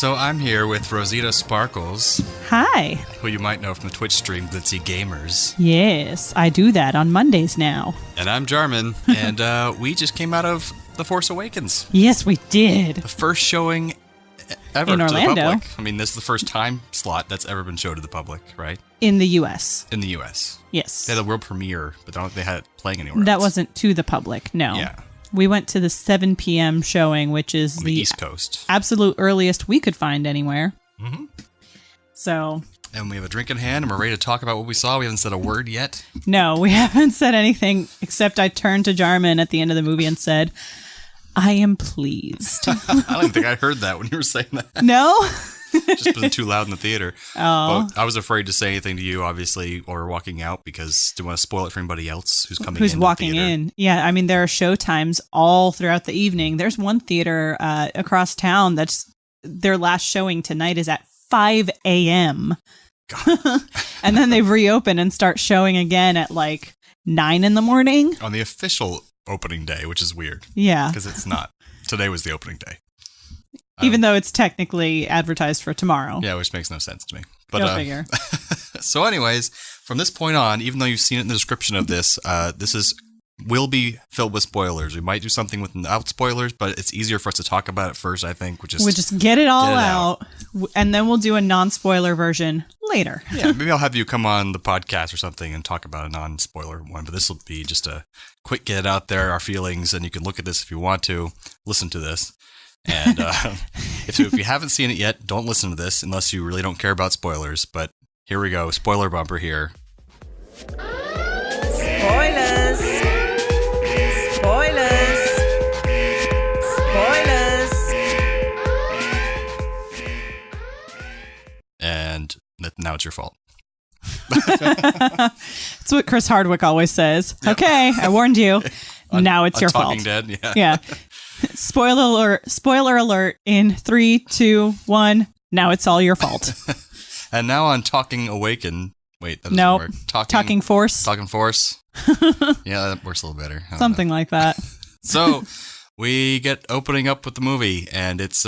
So I'm here with Rosita Sparkles. Hi. Who you might know from the Twitch stream, Glitzy Gamers. Yes, I do that on Mondays now. And I'm Jarman, and we just came out of The Force Awakens. Yes, we did. The first showing ever in to Orlando. the public. I mean, this is the first time slot that's ever been shown to the public, right? In the U.S. In the U.S. Yes. They had a world premiere, but I don't think they had it playing anywhere That else. wasn't to the public, no. Yeah. We went to the 7 p.m. showing, which is On the East Coast. Absolute earliest we could find anywhere. Mm-hmm. So... And we have a drink in hand, and we're ready to talk about what we saw. We haven't said a word yet. No, we haven't said anything, except I turned to Jarman at the end of the movie and said, I am pleased. I don't think I heard that when you were saying that. No? Just been too loud in the theater. Oh. But I was afraid to say anything to you, obviously, or walking out, because I didn't want to spoil it for anybody else who's coming in. Who's walking the theater. in. Yeah, I mean, there are show times all throughout the evening. There's one theater across town that's their last showing tonight is at 5 a.m. God. And then they reopen and start showing again at like 9 in the morning. On the official opening day, which is weird. Yeah. Because it's not. Today was the opening day. Even though it's technically advertised for tomorrow. Yeah, which makes no sense to me. But Go figure. So anyways, from this point on, even though you've seen it in the description of this, will be filled with spoilers. We might do something without spoilers, but it's easier for us to talk about it first, I think. We'll just get it all out, and then we'll do a non-spoiler version later. Yeah, maybe I'll have you come on the podcast or something and talk about a non-spoiler one, but this will be just a quick get it out there, our feelings, and you can look at this if you want to, listen to this. And if you haven't seen it yet, don't listen to this unless you really don't care about spoilers. But here we go, spoiler bumper here. Spoilers! Spoilers! Spoilers! And now it's your fault. That's what Chris Hardwick always says. Yep. Okay, I warned you. Now it's your fault. Talking Dead, yeah. Yeah. Spoiler alert in 3, 2, 1. Now it's all your fault. And now on Talking Awaken. Wait, that doesn't nope. work. Talking Force. Talking Force. Yeah, that works a little better. Something like that. So we get opening up with the movie, and it's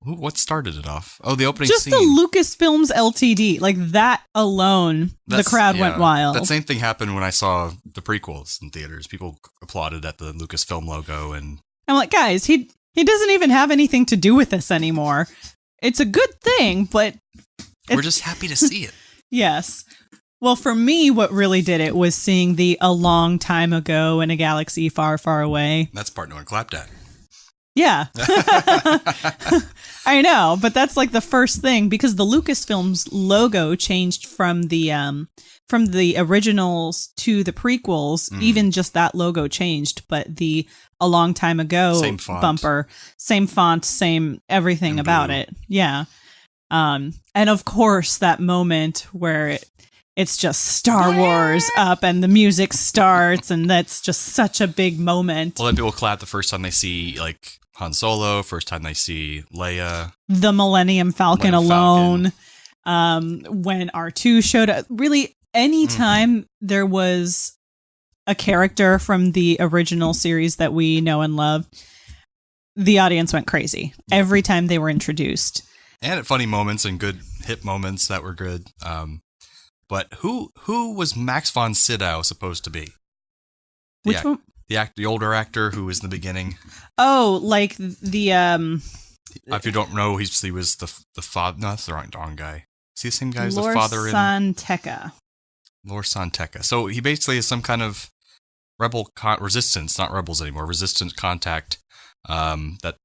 what started it off? Oh, the opening just scene. Just the Lucasfilms Ltd. Like that alone, the crowd went wild. That same thing happened when I saw the prequels in theaters. People applauded at the Lucasfilm logo, and I'm like, guys, he doesn't even have anything to do with this anymore. It's a good thing, but we're just happy to see it. Yes. Well, for me, what really did it was seeing the a long time ago in a galaxy far, far away. That's part no one clapped at. Yeah. I know, but that's like the first thing because the Lucasfilms logo changed from the originals to the prequels. Even just that logo changed, but the a long time ago same font. Bumper, same font, same everything and about blue. it. Yeah. And of course that moment where it's just Star Wars up and the music starts and that's just such a big moment. Well, then people clap the first time they see like Han Solo, first time they see Leia. The Millennium Falcon alone. When R2 showed up. Really, anytime there was a character from the original series that we know and love, the audience went crazy. Every time they were introduced. And at funny moments and good hit moments that were good. But who was Max von Sydow supposed to be? Which one? The older actor who was in the beginning. Oh, like the if you don't know, he was the father. No, that's the wrong guy. Is he the same guy as the Lor father in San Tekka. Lor San Tekka. So he basically is some kind of rebel resistance, not rebels anymore. Resistance contact. That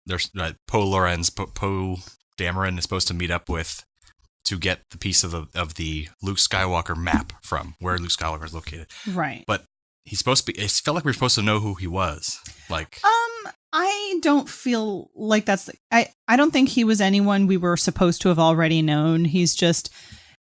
there's Poe Dameron is supposed to meet up with to get the piece of the Luke Skywalker map from where Luke Skywalker is located. Right. But he's supposed to be. It felt like we were supposed to know who he was. Like, I don't feel like that's. I don't think he was anyone we were supposed to have already known. He's just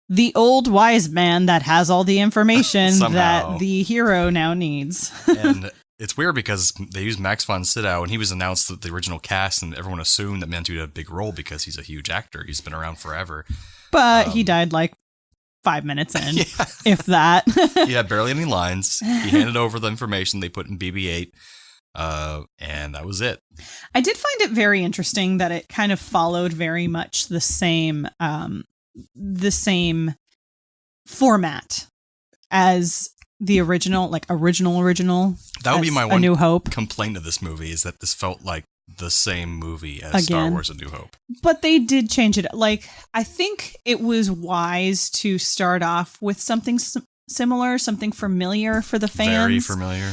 the old wise man that has all the information that the hero now needs. And it's weird because they used Max von Sydow, and he was announced with the original cast, and everyone assumed that meant he had a big role because he's a huge actor. He's been around forever. But he died like 5 minutes in, if that. He had barely any lines. He handed over the information they put in BB-8. And that was it. I did find it very interesting that it kind of followed very much the same format as the original, like original. That would be my A one New Hope complaint of this movie, is that this felt like the same movie as Star Wars: A New Hope. But they did change it. Like, I think it was wise to start off with something similar, something familiar for the fans. Very familiar.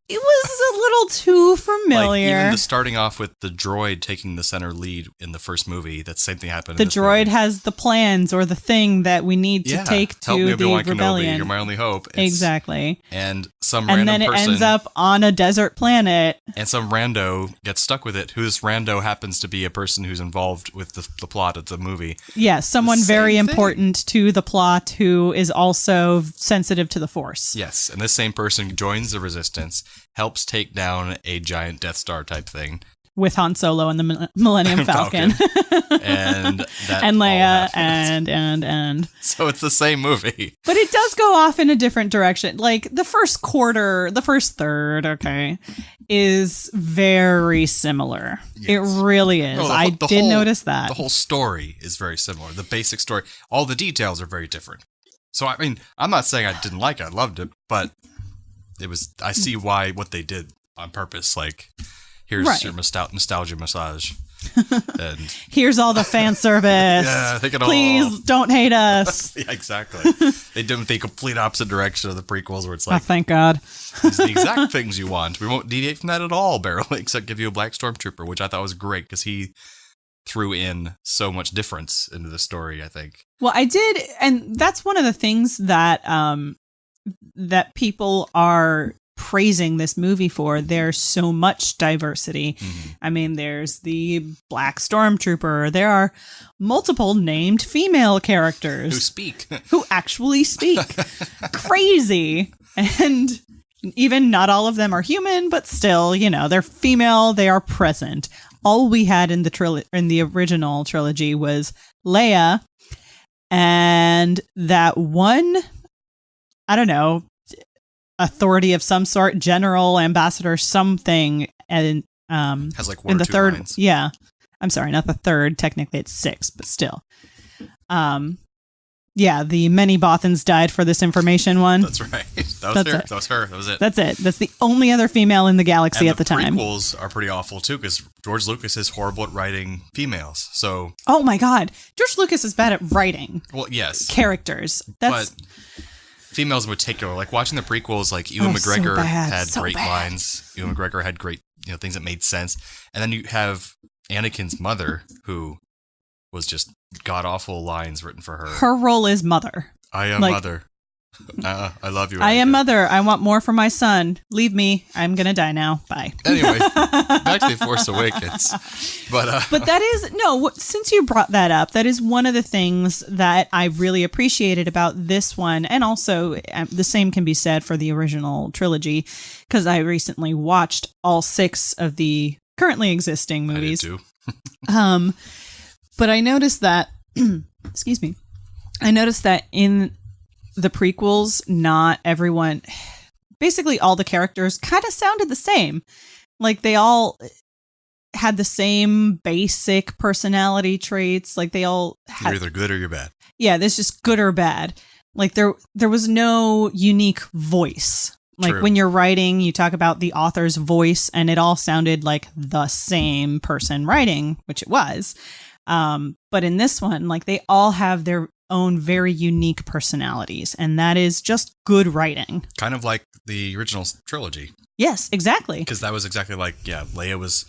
It was a little too familiar. Like, even starting off with the droid taking the center lead in the first movie, that same thing happened the in this droid movie. has the plans or the thing that we need to take to help me, the Obi-Wan rebellion. Kenobi, you're my only hope. Exactly. And some and random then person, it ends up on a desert planet. and some rando gets stuck with it. Whose rando happens to be a person who's involved with the plot of the movie. Yeah, someone very thing. important to the plot who is also sensitive to the Force. Yes, and this same person joins the Resistance, helps take down a giant Death Star type thing. With Han Solo and the Millennium Falcon. and that and Leia all happens. and So it's the same movie. But it does go off in a different direction. Like the first third, okay, is very similar. Yes. It really is. No, I did notice that. The whole story is very similar. The basic story, all the details are very different. So, I mean, I'm not saying I didn't like it. I loved it, but I see what they did on purpose. Like, here's your nostalgia massage. And here's all the fan service. Yeah, take it Please all. don't hate us. Yeah, exactly. They did the complete opposite direction of the prequels, where it's like, thank God. It's the exact things you want. We won't deviate from that at all, barely, except give you a black stormtrooper, which I thought was great because he threw in so much difference into the story, I think. Well, I did, and that's one of the things that that people are praising this movie for. There's so much diversity. Mm-hmm. I mean, there's the black stormtrooper. There are multiple named female characters Who speak. who actually speak. Crazy. And even not all of them are human, but still, they're female. They are present. All we had in the original trilogy was Leia and that one, I don't know, authority of some sort, general, ambassador, something, and has like one in or the two third lines. Yeah, I'm sorry, not the third, technically it's 6, but still, the many Bothans died for this information one. That's right. That was her. That was it. That's it. That's the only other female in the galaxy at the time. The prequels are pretty awful too, because George Lucas is horrible at writing females. So, oh my God, George Lucas is bad at writing. Well, yes, characters. But females in particular, like watching the prequels, like Ewan McGregor had great lines. Ewan McGregor had great, things that made sense. And then you have Anakin's mother, who was just god awful lines written for her. Her role is mother. I am mother. I love you. I am mother. I want more for my son. Leave me. I'm gonna die now. Bye. Anyway, back to the Force Awakens. But that is since you brought that up, that is one of the things that I really appreciated about this one, and also the same can be said for the original trilogy, because I recently watched all 6 of the currently existing movies. I did too. But I noticed that, excuse me, in the prequels, not everyone, basically all the characters kind of sounded the same. Like they all had the same basic personality traits. Like they all had, you're either good or you're bad. Yeah, there's just good or bad. Like there was no unique voice. Like True. When you're writing, you talk about the author's voice, and it all sounded like the same person writing, which it was. But in this one, like they all have their own very unique personalities, and that is just good writing. Kind of like the original trilogy. Yes, exactly. Because that was exactly like, Leia was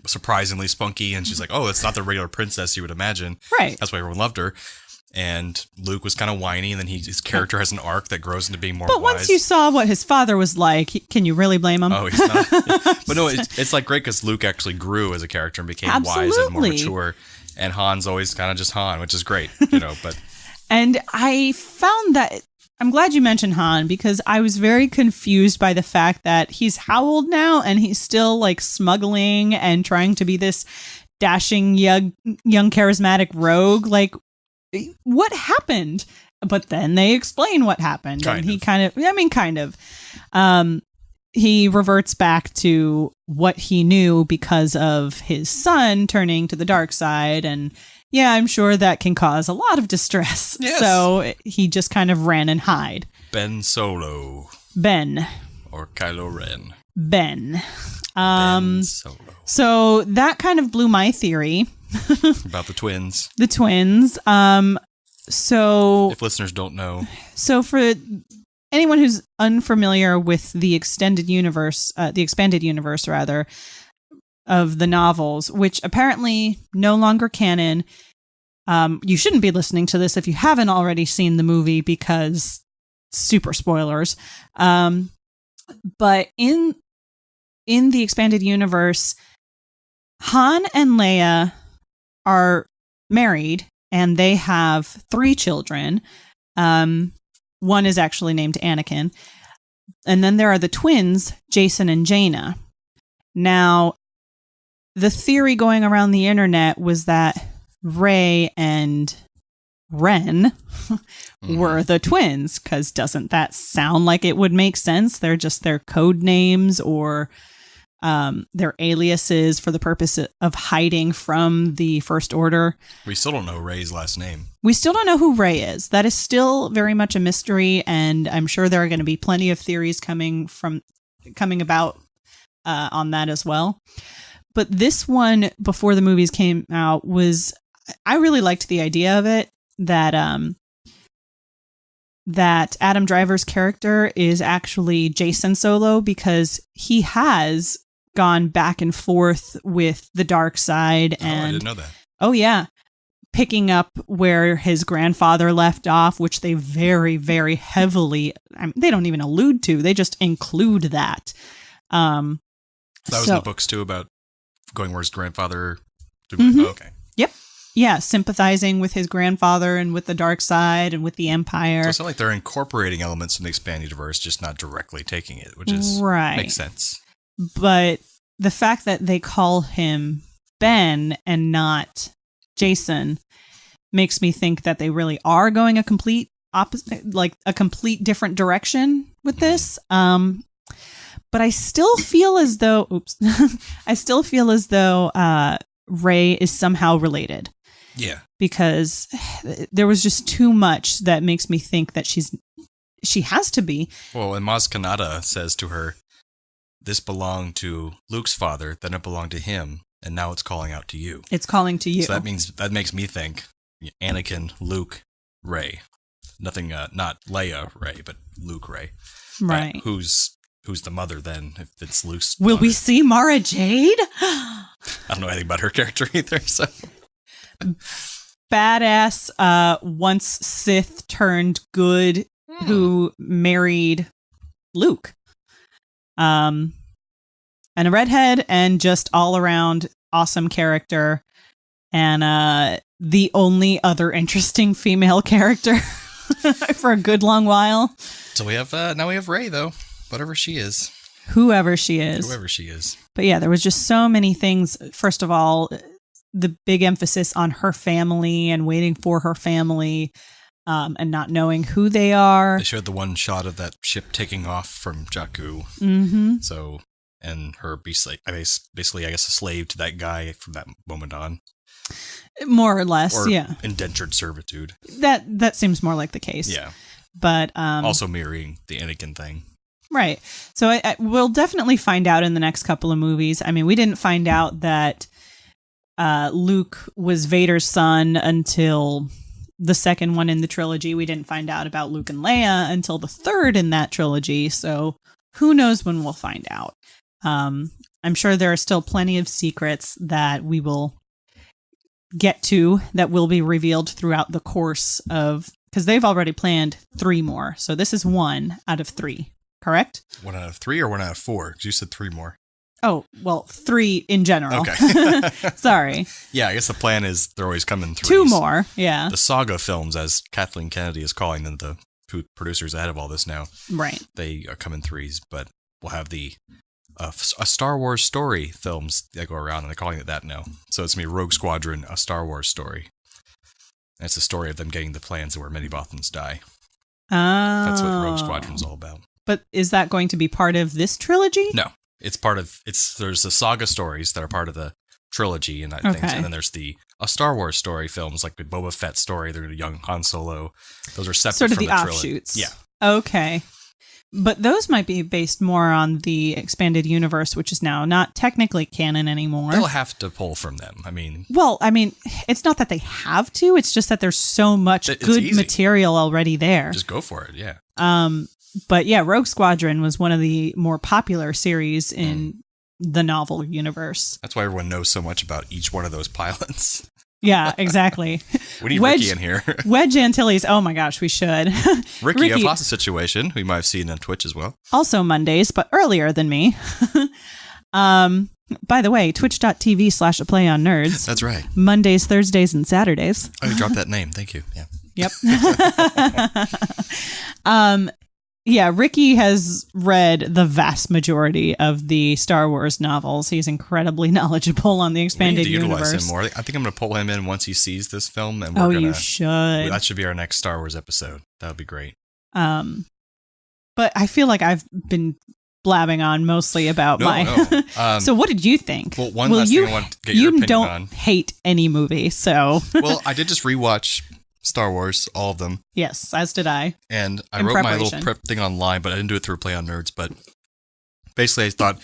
surprisingly spunky, and she's like, oh, it's not the regular princess you would imagine. Right. That's why everyone loved her. And Luke was kind of whiny, and then his character has an arc that grows into being more But wise. once you saw what his father was like, can you really blame him? Oh, he's not. But no, it's like great because Luke actually grew as a character and became wise and more mature. And Han's always kind of just Han, which is great, but. And I found that, I'm glad you mentioned Han, because I was very confused by the fact that he's how old now, and he's still like smuggling and trying to be this dashing young charismatic rogue. Like, what happened? But then they explain what happened, and he kind of. he reverts back to what he knew because of his son turning to the dark side. And yeah, I'm sure that can cause a lot of distress. Yes. So he just kind of ran and hide. Ben Solo. Ben. Or Kylo Ren. Ben. Ben Solo. So that kind of blew my theory. About the twins. The twins. So if listeners don't know. So for anyone who's unfamiliar with the expanded universe rather, of the novels, which apparently no longer canon. You shouldn't be listening to this if you haven't already seen the movie because super spoilers. But in the expanded universe, Han and Leia are married and they have 3 children. One is actually named Anakin. And then there are the twins, Jason and Jaina. Now, the theory going around the internet was that Rey and Ren were the twins, because doesn't that sound like it would make sense? They're just their code names or their aliases for the purpose of hiding from the First Order. We still don't know Rey's last name. We still don't know who Rey is. That is still very much a mystery, and I'm sure there are going to be plenty of theories coming about on that as well. But this one, before the movies came out, I really liked the idea of it, that Adam Driver's character is actually Jason Solo, because he has gone back and forth with the dark side. And I didn't know that. Oh, yeah. Picking up where his grandfather left off, which they very, very heavily, they don't even allude to. They just include that. That was in the books too, about going where his grandfather. Mm-hmm. Oh, okay. Yep. Yeah, sympathizing with his grandfather and with the dark side and with the Empire. So it's not like they're incorporating elements from the expanded universe, just not directly taking it, which is makes sense. But the fact that they call him Ben and not Jason makes me think that they really are going a complete opposite, like a complete different direction with this. But I still feel as though, Rey is somehow related. Yeah. Because there was just too much that makes me think that she has to be. Well, and Maz Kanata says to her, this belonged to Luke's father, then it belonged to him, and now it's calling out to you. It's calling to you. So that makes me think Anakin, Luke, Rey. Nothing, not Leia Rey, but Luke Rey. Right. Who's the mother then, if it's Luke's Will daughter? we see Mara Jade? I don't know anything about her character either, so. Badass, once Sith turned good, who married Luke. And a redhead, and just all around awesome character. And the only other interesting female character for a good long while. So we have now we have Rey, though. Whatever she is. Whoever she is. But yeah, there was just so many things. First of all, the big emphasis on her family and waiting for her family, and not knowing who they are. They showed the one shot of that ship taking off from Jakku. Mm-hmm. So, and her basically, I guess, a slave to that guy from that moment on. More or less, or yeah. Indentured servitude. That seems more like the case. Yeah. But also mirroring the Anakin thing. Right. So we'll definitely find out in the next couple of movies. I mean, we didn't find out that Luke was Vader's son until the second one in the trilogy. We didn't find out about Luke and Leia until the third in that trilogy. So who knows when we'll find out. I'm sure there are still plenty of secrets that we will get to that will be revealed throughout the course of, because they've already planned 3 more. So this is 1 out of 3, correct? 1 out of 3 or 1 out of 4? Because you said 3 more. Oh, well, 3 in general. Okay. Sorry. Yeah, I guess the plan is they're always coming 3. 2 more, yeah. The saga films, as Kathleen Kennedy is calling them, the producers ahead of all this now. Right. They come in 3s, but we'll have the a Star Wars story films that go around, and they're calling it that now. So it's going to be Rogue Squadron, a Star Wars story. And it's a story of them getting the plans where many Bothans die. Oh. That's what Rogue Squadron's all about. But is that going to be part of this trilogy? No, it's part of there's the saga stories that are part of the trilogy and things, and then there's a Star Wars story films like the Boba Fett story, the young Han Solo. Those are separate sort of from the trilogy. offshoots. Yeah. Okay. But those might be based more on the expanded universe, which is now not technically canon anymore. They'll have to pull from them. I mean, it's not that they have to. It's just that there's so much good material already there. Just go for it. Yeah. But yeah, Rogue Squadron was one of the more popular series in the novel universe. That's why everyone knows so much about each one of those pilots. Yeah, exactly. We need Ricky in here. Wedge Antilles. Oh my gosh, we should. Ricky of Hostage Situation, who you might have seen on Twitch as well. Also Mondays, but earlier than me. By the way, twitch.tv/aplayonerds. That's right. Mondays, Thursdays, and Saturdays. Oh, you dropped that name. Thank you. Yeah. Yep. Yeah, Ricky has read the vast majority of the Star Wars novels. He's incredibly knowledgeable on the expanded universe. Utilize him more. I think I'm going to pull him in once he sees this film, and we're you should. That should be our next Star Wars episode. That would be great. But I feel like I've been blabbing on mostly about So what did you think? Well, last thing I want to get your opinion on. You don't hate any movie, so. Well, I did just rewatch Star Wars, all of them. Yes, as did I. And I wrote my little prep thing online, but I didn't do it through Play on Nerds. But basically, I thought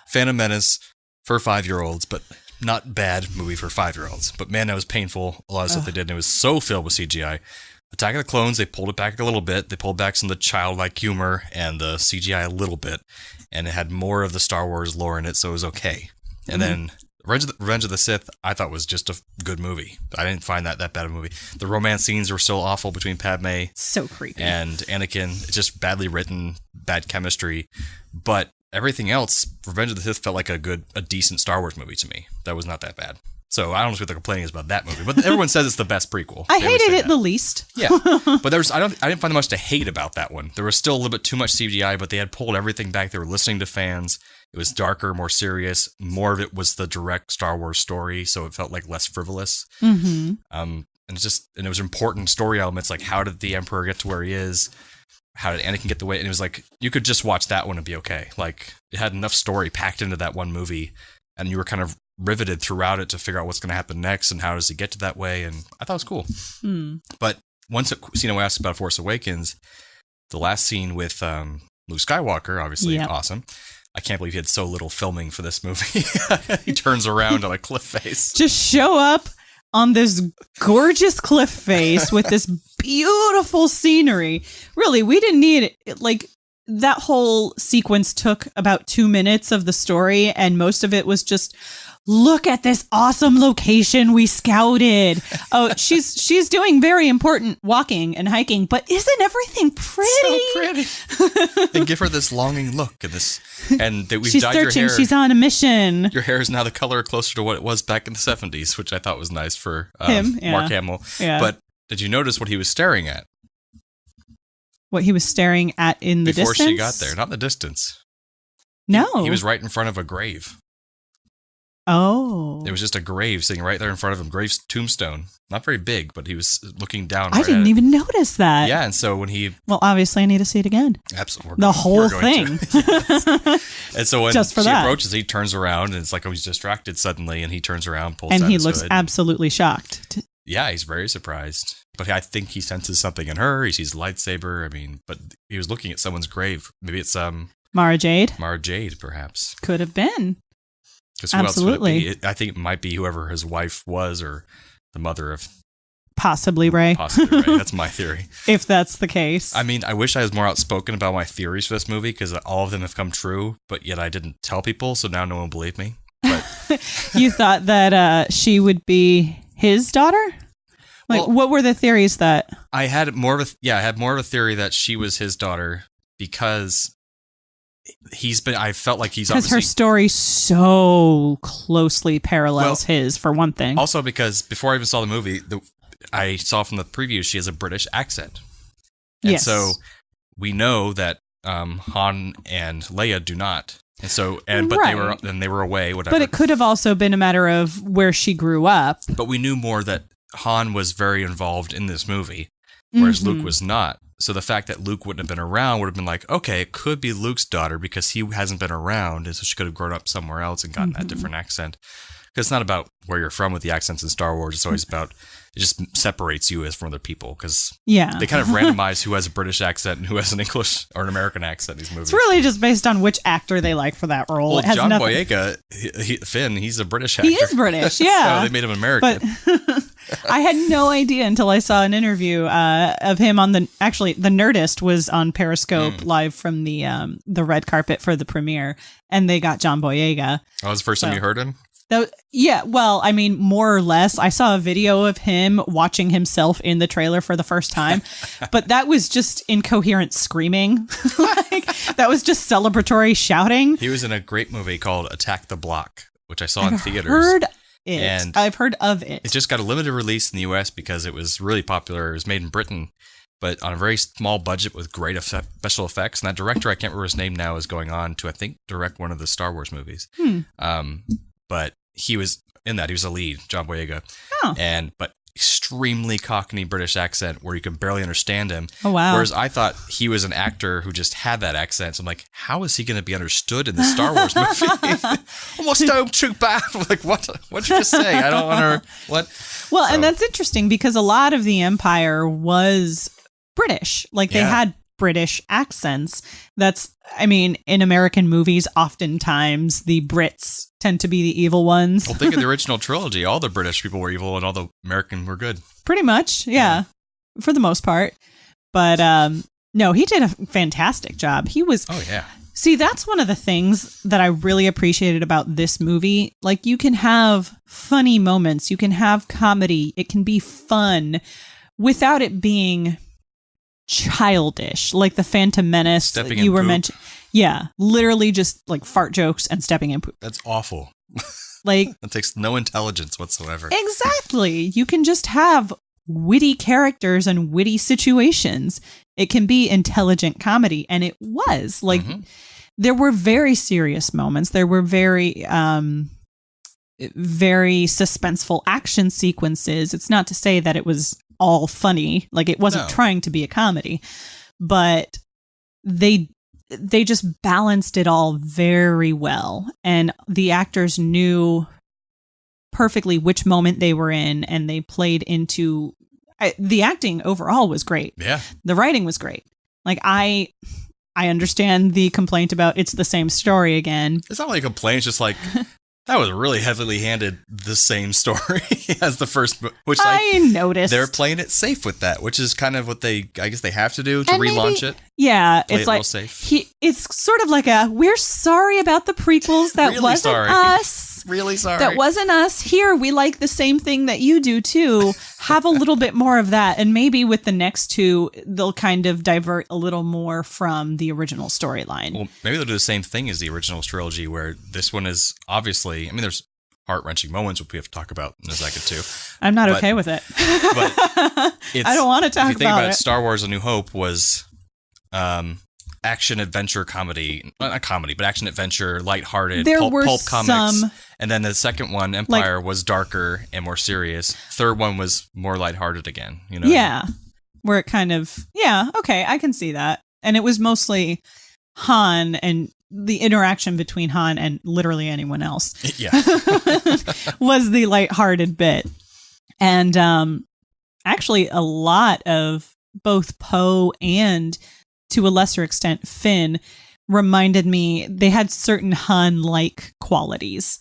Phantom Menace for 5-year-olds, but not bad movie for 5-year-olds. But man, that was painful. A lot of stuff they did, and it was so filled with CGI. Attack of the Clones, they pulled it back a little bit. They pulled back some of the childlike humor and the CGI a little bit. And it had more of the Star Wars lore in it, so it was okay. And then Revenge of the Sith, I thought was just a good movie. I didn't find that bad of a movie. The romance scenes were still awful between Padme so creepy and Anakin. It's just badly written, bad chemistry. But everything else, Revenge of the Sith felt like a decent Star Wars movie to me. That was not that bad. So I don't know what the complaining is about that movie, but everyone says it's the best prequel. I hated it the least. Yeah, but I didn't find much to hate about that one. There was still a little bit too much CGI, but they had pulled everything back. They were listening to fans. It was darker, more serious. More of it was the direct Star Wars story, so it felt like less frivolous. Mm-hmm. And it was important story elements like how did the Emperor get to where he is? How did Anakin get the way? And it was like you could just watch that one and be okay. Like it had enough story packed into that one movie, and you were kind of riveted throughout it to figure out what's going to happen next and how does he get to that way. And I thought it was cool. But once we asked about Force Awakens, the last scene with Luke Skywalker, obviously awesome. I can't believe he had so little filming for this movie. He turns around on a cliff face. Just show up on this gorgeous cliff face with this beautiful scenery. Really, we didn't need it. Like, that whole sequence took about 2 minutes of the story, and most of it was just, look at this awesome location we scouted. Oh, she's doing very important walking and hiking, but isn't everything pretty? So pretty. And give her this longing look and that we've she's dyed searching, your hair. She's on a mission. Your hair is now the color closer to what it was back in the 70s, which I thought was nice for him, Mark Hamill. Yeah. But did you notice what he was staring at? What he was staring at in the distance? Before she got there, not in the distance. No. He was right in front of a grave. Oh. There was just a grave sitting right there in front of him. Grave's tombstone. Not very big, but he was looking down. I didn't even notice that. Yeah, and so when he... Well, obviously I need to see it again. Absolutely. The whole thing. And so when just for she that. approaches, he turns around, and it's like, he's distracted suddenly, and he turns around, pulls and out he his looks hood. absolutely shocked. Yeah, he's very surprised. But I think he senses something in her. He sees a lightsaber. I mean, but he was looking at someone's grave. Maybe it's Mara Jade? Mara Jade, perhaps. Could have been. Because who else would it be? I think it might be whoever his wife was or the mother of... Possibly Rey. Possibly Rey. That's my theory. If that's the case. I mean, I wish I was more outspoken about my theories for this movie because all of them have come true, but yet I didn't tell people, so now no one believed me. But you thought that she would be his daughter? Like, well, what were the theories that... I had more of a theory that she was his daughter because... I felt like he's obviously... Because her story so closely parallels his, for one thing. Also because before I even saw the movie, I saw from the preview she has a British accent. And so we know that Han and Leia do not. And so, but they were away, whatever. But it could have also been a matter of where she grew up. But we knew more that Han was very involved in this movie. whereas Luke was not. So the fact that Luke wouldn't have been around would have been like, okay, it could be Luke's daughter because he hasn't been around, and so she could have grown up somewhere else and gotten that different accent. Because it's not about where you're from with the accents in Star Wars. It's always about, it just separates you as from other people. Because they kind of randomize who has a British accent and who has an English or an American accent in these movies. It's really just based on which actor they like for that role. Well, it has John nothing. Boyega, Finn, he's a British actor. He is British, yeah. So they made him American. But I had no idea until I saw an interview of him on the Nerdist was on Periscope live from the red carpet for the premiere, and they got John Boyega. Oh, was the first time you heard him? Yeah, well, I mean, more or less. I saw a video of him watching himself in the trailer for the first time, but that was just incoherent screaming. That was just celebratory shouting. He was in a great movie called Attack the Block, which I saw in theaters. I've heard of it. It just got a limited release in the US because it was really popular. It was made in Britain, but on a very small budget with great special effects. And that director, I can't remember his name now, is going on to, I think, direct one of the Star Wars movies. But he was in that. He was a lead, John Boyega. But extremely Cockney British accent where you can barely understand him. Oh, wow. Whereas I thought he was an actor who just had that accent. So I'm like, how is he going to be understood in the Star Wars movie? I'm a stormtrooper. Like, what? What'd you just say? I don't want to. What? Well, and that's interesting because a lot of the Empire was British. Like, they had British accents. In American movies, oftentimes the Brits tend to be the evil ones. Well, think of the original trilogy. All the British people were evil and all the American were good. Pretty much, yeah. For the most part. But no, he did a fantastic job. He was... Oh, yeah. See, that's one of the things that I really appreciated about this movie. Like, you can have funny moments. You can have comedy. It can be fun without it being childish, like the Phantom Menace Stepping you in were poop. mentioning. Yeah, literally just like fart jokes and stepping in poop. That's awful. Like, it takes no intelligence whatsoever. Exactly. You can just have witty characters and witty situations. It can be intelligent comedy, and it was like there were very serious moments. There were very suspenseful action sequences. It's not to say that it was all funny, like it wasn't trying to be a comedy, but they just balanced it all very well, and the actors knew perfectly which moment they were in, and they played into the acting overall was great. Yeah, the writing was great. Like I understand the complaint about it's the same story again. It's not like a complaint. It's just like that was really heavily handed the same story as the first, which I noticed they're playing it safe with that, which is kind of what I guess they have to do to relaunch it. Yeah, Play it's it like real safe. it's sort of like we're sorry about the prequels. That really wasn't sorry. us. Really sorry. That wasn't us. Here, we like the same thing that you do too. Have a little bit more of that, and maybe with the next two, they'll kind of divert a little more from the original storyline. Well, maybe they'll do the same thing as the original trilogy, where this one is obviously. I mean, there's heart-wrenching moments which we have to talk about in a second too. I'm not okay with it. But I don't want to talk if you think about it. it. Star Wars: A New Hope was action adventure comedy, not comedy, but action adventure, lighthearted, There pulp were comics. some- And then the second one, Empire, was darker and more serious. Third one was more lighthearted again. You know? Yeah, where it kind of okay, I can see that. And it was mostly Han and the interaction between Han and literally anyone else. Yeah, was the lighthearted bit. And actually a lot of both Poe and, to a lesser extent, Finn reminded me, they had certain Han-like qualities.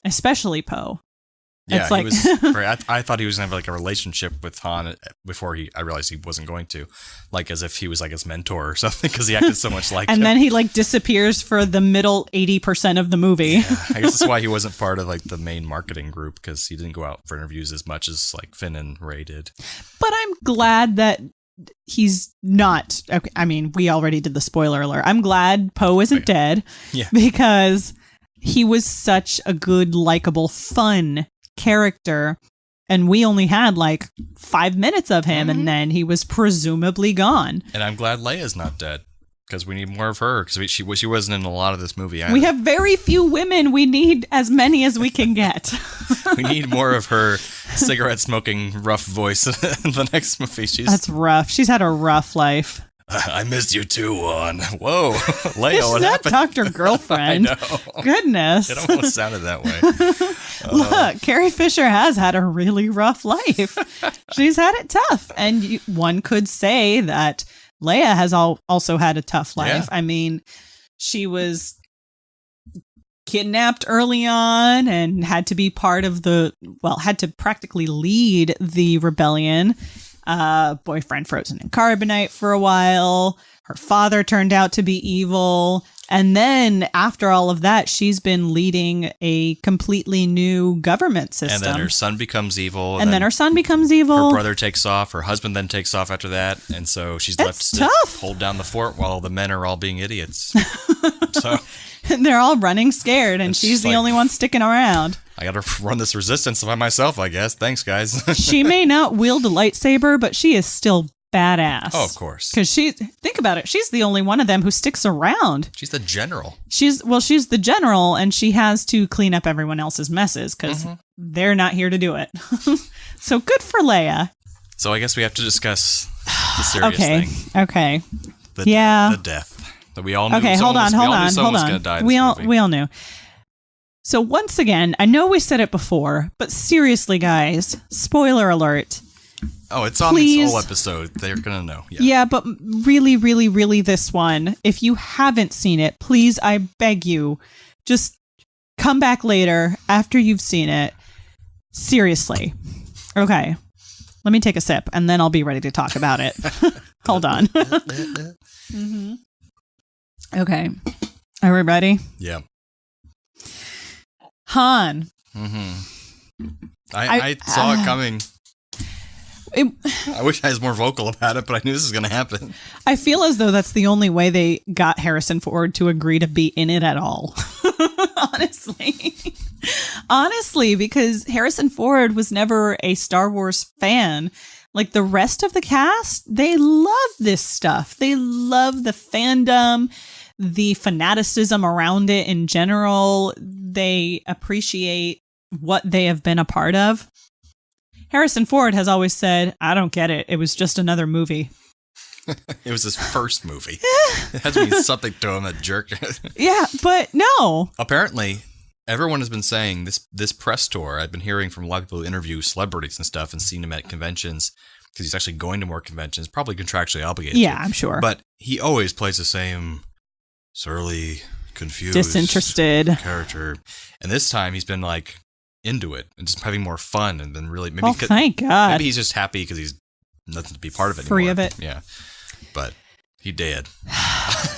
Especially Poe. Yeah, it's like, he was great. I thought he was going to have like a relationship with Han before I realized he wasn't going to. Like as if he was like his mentor or something, because he acted so much like him. And then he like disappears for the middle 80% of the movie. Yeah, I guess that's why he wasn't part of like the main marketing group, because he didn't go out for interviews as much as like Finn and Rey did. But I'm glad that he's not. Okay, I mean, we already did the spoiler alert. I'm glad Poe isn't dead. Yeah. Because he was such a good, likable, fun character, and we only had like 5 minutes of him, and then he was presumably gone. And I'm glad Leia's not dead. because we need more of her. Because she wasn't in a lot of this movie either. We have very few women. We need as many as we can get. We need more of her cigarette smoking rough voice in the next movie. That's rough. She's had a rough life. I miss you too, Juan. Whoa, Leia, what not happened? Dr. Girlfriend. I know. Goodness. It almost sounded that way. Look, Carrie Fisher has had a really rough life. She's had it tough. And one could say that Leia has also had a tough life. Yeah. I mean, she was kidnapped early on and had to be part of had to practically lead the rebellion. Boyfriend frozen in carbonite for a while. Her father turned out to be evil. And then after all of that, she's been leading a completely new government system. And then her son becomes evil. And then her son becomes evil. Her brother takes off. Her husband then takes off after that. And so she's left to hold down the fort while the men are all being idiots. So and they're all running scared, and she's the only one sticking around. I got to run this resistance by myself, I guess. Thanks, guys. She may not wield a lightsaber, but she is still badass. Oh, of course. Because think about it, she's the only one of them who sticks around. She's the general. She's the general, and she has to clean up everyone else's messes because they're not here to do it. So good for Leia. So I guess we have to discuss the serious thing. Okay. The death that we all knew. Okay, hold on. Gonna die we all knew. So once again, I know we said it before, but seriously, guys, spoiler alert. Oh, it's on this whole episode. They're going to know. Yeah, but really, really, really this one. If you haven't seen it, please, I beg you, just come back later after you've seen it. Seriously. Okay. Let me take a sip, and then I'll be ready to talk about it. Hold on. Okay. Are we ready? Yeah. Han. I saw it coming. I wish I was more vocal about it, but I knew this was going to happen. I feel as though that's the only way they got Harrison Ford to agree to be in it at all. Honestly, because Harrison Ford was never a Star Wars fan. Like the rest of the cast, they love this stuff. They love the fandom, the fanaticism around it in general. They appreciate what they have been a part of. Harrison Ford has always said, I don't get it. It was just another movie. It was his first movie. It had to be something to him, that jerk. Yeah, but no. Apparently, everyone has been saying this press tour. I've been hearing from a lot of people who interview celebrities and stuff and seen him at conventions, because he's actually going to more conventions, probably contractually obligated. Yeah, I'm sure. But he always plays the same surly, confused, disinterested character. And this time he's been like into it and just having more fun, and then really thank God. Maybe he's just happy because he's nothing to be part of it free anymore. Of it. Yeah. But he did.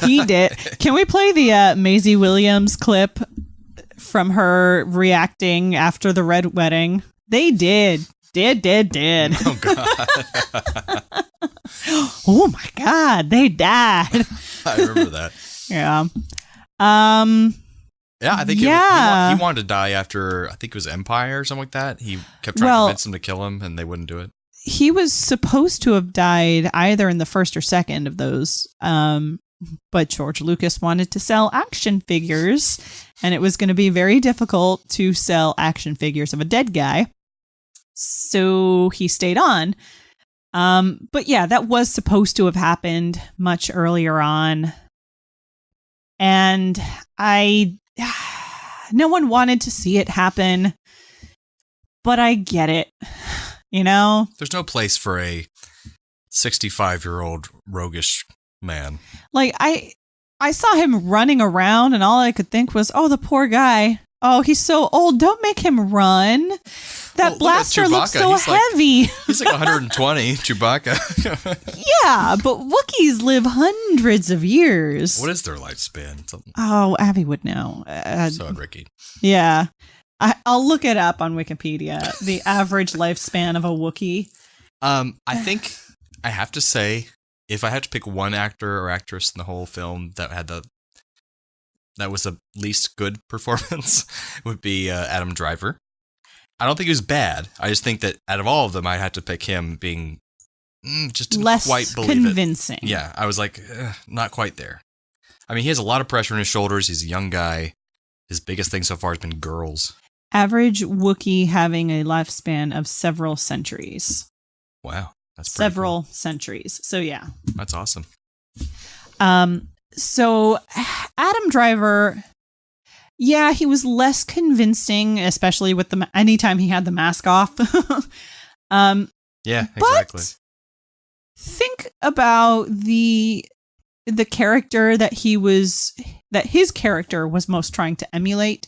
He did. Can we play the Maisie Williams clip from her reacting after the red wedding? They did. Oh, God. Oh, my God. They died. I remember that. Yeah. Yeah, I think he wanted to die after, I think it was Empire or something like that. He kept trying to convince them to kill him, and they wouldn't do it. He was supposed to have died either in the first or second of those. But George Lucas wanted to sell action figures, and it was going to be very difficult to sell action figures of a dead guy. So he stayed on. But yeah, that was supposed to have happened much earlier on. And no one wanted to see it happen, but I get it. You know, there's no place for a 65-year-old roguish man. Like I saw him running around, and all I could think was, "Oh, the poor guy. Oh, he's so old. Don't make him run. That blaster looks so heavy." He's like 120, Chewbacca. Yeah, but Wookiees live hundreds of years. What is their lifespan? Oh, Abby would know. So would Ricky. Yeah. I'll look it up on Wikipedia. The average lifespan of a Wookiee. I think I have to say, if I had to pick one actor or actress in the whole film that was the least good performance, it would be Adam Driver. I don't think he was bad. I just think that out of all of them, I had to pick him, being just didn't less quite believe convincing. it. Yeah, I was like, not quite there. I mean, he has a lot of pressure on his shoulders. He's a young guy. His biggest thing so far has been girls. Average Wookiee having a lifespan of several centuries. Wow, that's pretty several cool. centuries. So yeah, that's awesome. So Adam Driver, yeah, he was less convincing, especially with anytime he had the mask off. Yeah, exactly. But think about the character that his character was most trying to emulate,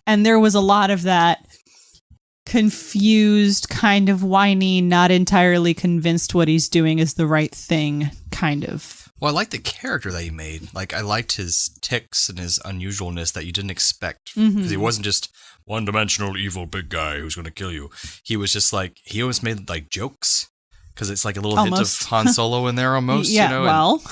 and there was a lot of that confused, kind of whiny, not entirely convinced what he's doing is the right thing, kind of. Well, I like the character that he made. Like, I liked his tics and his unusualness that you didn't expect. Because he wasn't just one-dimensional evil big guy who's going to kill you. He was just like, he always made like jokes. Because it's like a little hint of Han Solo in there almost, yeah, you know? Well.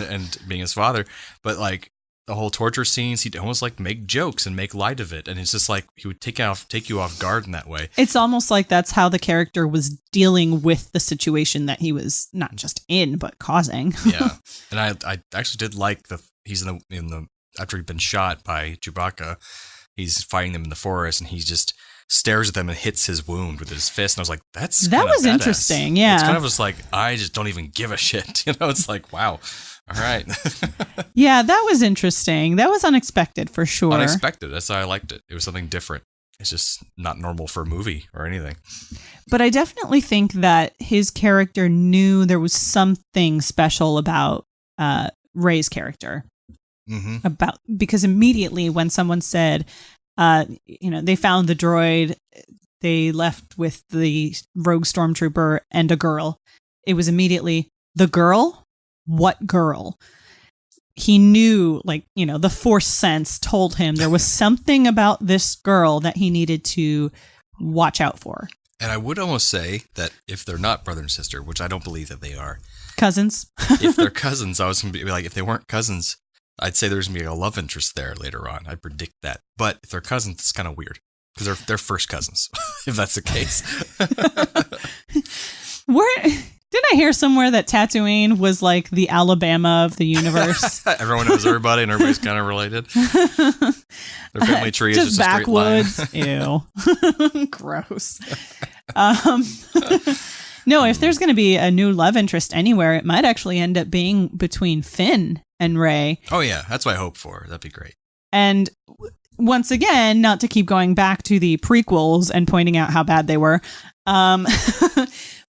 And being his father. But like, the whole torture scenes, he'd almost like make jokes and make light of it. And it's just like, he would take you off guard in that way. It's almost like that's how the character was dealing with the situation that he was not just in, but causing. Yeah. And I actually did like he's in the, after he'd been shot by Chewbacca, he's fighting them in the forest and he just stares at them and hits his wound with his fist. And I was like, that was badass. Interesting. Yeah. It's kind of just like, I just don't even give a shit. You know, it's like, wow. All right. Yeah, that was interesting. That was unexpected for sure. Unexpected. That's how I liked it. It was something different. It's just not normal for a movie or anything. But I definitely think that his character knew there was something special about Rey's character. Because immediately when someone said, they found the droid, they left with the rogue stormtrooper and a girl, it was immediately, the girl? What girl? He knew, the Force sense told him there was something about this girl that he needed to watch out for. And I would almost say that if they're not brother and sister, which I don't believe that they are. Cousins? If they're cousins, I was going to be like, if they weren't cousins, I'd say there's going to be a love interest there later on. I predict that. But if they're cousins, it's kind of weird. Because they're first cousins, if that's the case. Didn't I hear somewhere that Tatooine was like the Alabama of the universe? Everyone knows everybody and everybody's kind of related. Their family tree is just backwoods. A straight line. Ew. Gross. No, if there's going to be a new love interest anywhere, it might actually end up being between Finn and Rey. Oh, yeah. That's what I hope for. That'd be great. And once again, not to keep going back to the prequels and pointing out how bad they were,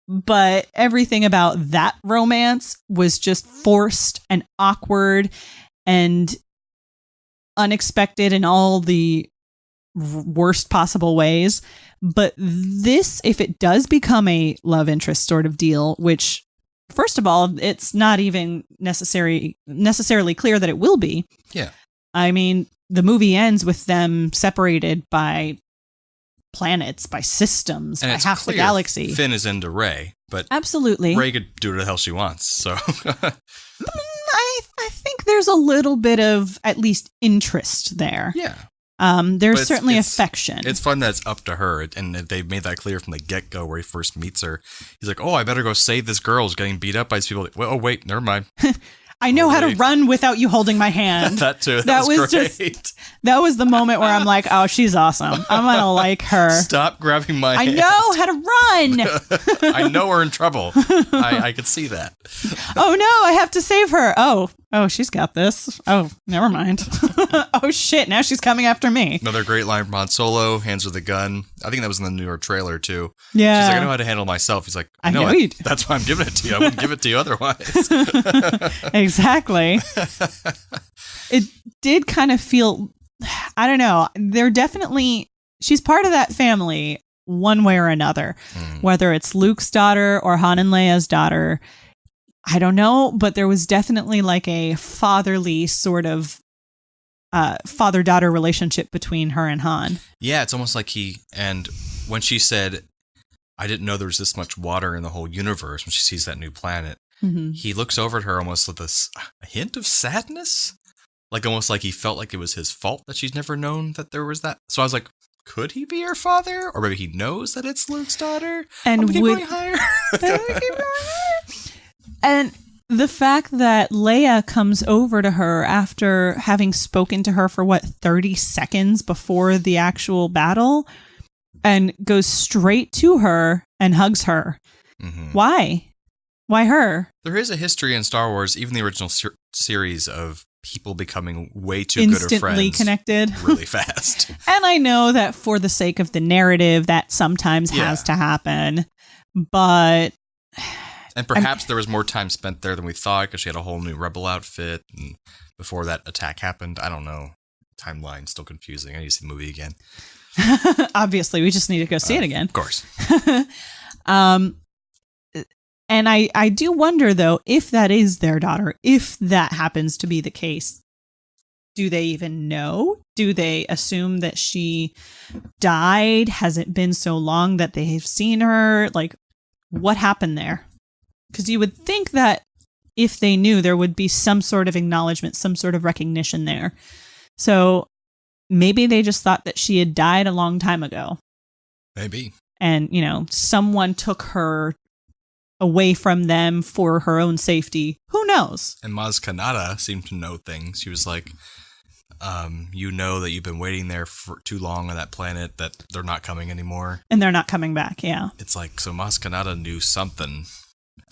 but everything about that romance was just forced and awkward and unexpected in all the worst possible ways. But this, if it does become a love interest sort of deal, which, first of all, it's not even necessarily clear that it will be. Yeah. I mean, the movie ends with them separated by planets, by systems, and by half the galaxy. Finn is into Rey, but absolutely, Rey could do what the hell she wants. So I think there's a little bit of at least interest there. Yeah. There's certainly affection. It's fun that it's up to her, and they've made that clear from the get-go where he first meets her. He's like, "Oh, I better go save this girl who's getting beat up by these people." Well, oh wait, never mind. I know how to run without you holding my hand. That too. That was great. That was the moment where I'm like, oh, she's awesome. I'm going to like her. Stop grabbing my hand. I know how to run. I know we're in trouble. I could see that. Oh, no, I have to save her. Oh, she's got this. Oh, never mind. Oh, shit. Now she's coming after me. Another great line from Han Solo, hands with a gun. I think that was in the newer trailer, too. Yeah. She's like, I know how to handle myself. He's like, I know it. That's why I'm giving it to you. I wouldn't give it to you otherwise. Exactly. It did kind of feel, I don't know. She's part of that family one way or another, whether it's Luke's daughter or Han and Leia's daughter. I don't know, but there was definitely like a fatherly sort of father-daughter relationship between her and Han. Yeah, it's almost like and when she said, I didn't know there was this much water in the whole universe, when she sees that new planet, he looks over at her almost with a hint of sadness. Like almost like he felt like it was his fault that she's never known that there was that. So I was like, could he be her father? Or maybe he knows that it's Luke's daughter? And keep going higher. And the fact that Leia comes over to her after having spoken to her for 30 seconds before the actual battle and goes straight to her and hugs her. Mm-hmm. Why? Why her? There is a history in Star Wars, even the original series, of people becoming way too Instantly good of friends. Connected. Really fast. And I know that for the sake of the narrative, that sometimes has to happen. But... And perhaps there was more time spent there than we thought because she had a whole new rebel outfit and before that attack happened. I don't know. Timeline's still confusing. I need to see the movie again. Obviously, we just need to go see it again. Of course. And I do wonder, though, if that is their daughter, if that happens to be the case, do they even know? Do they assume that she died? Has it been so long that they have seen her? Like, what happened there? Because you would think that if they knew, there would be some sort of acknowledgement, some sort of recognition there. So maybe they just thought that she had died a long time ago. Maybe. And, someone took her away from them for her own safety. Who knows? And Maz Kanata seemed to know things. She was like, you know that you've been waiting there for too long on that planet, that they're not coming anymore. And they're not coming back, yeah. It's like, so Maz Kanata knew something.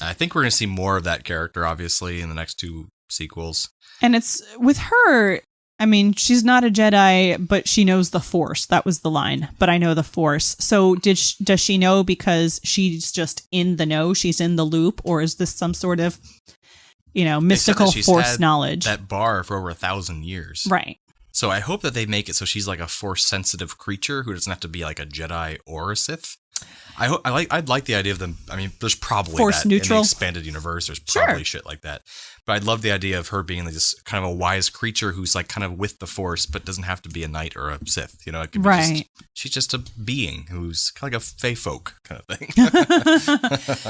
I think we're going to see more of that character, obviously, in the next 2 sequels. And it's with her, I mean, she's not a Jedi, but she knows the Force. That was the line. But I know the Force. So does she know because she's just in the know? She's in the loop? Or is this some sort of, mystical Force knowledge? That bar for over 1,000 years. Right. So I hope that they make it so she's like a Force-sensitive creature who doesn't have to be like a Jedi or a Sith. I'd like the idea of them. I mean, there's probably Force that neutral. In the expanded universe. There's probably shit like that. But I'd love the idea of her being like this kind of a wise creature who's like kind of with the Force, but doesn't have to be a knight or a Sith. It could be she's just a being who's kind of like a fae folk kind of thing.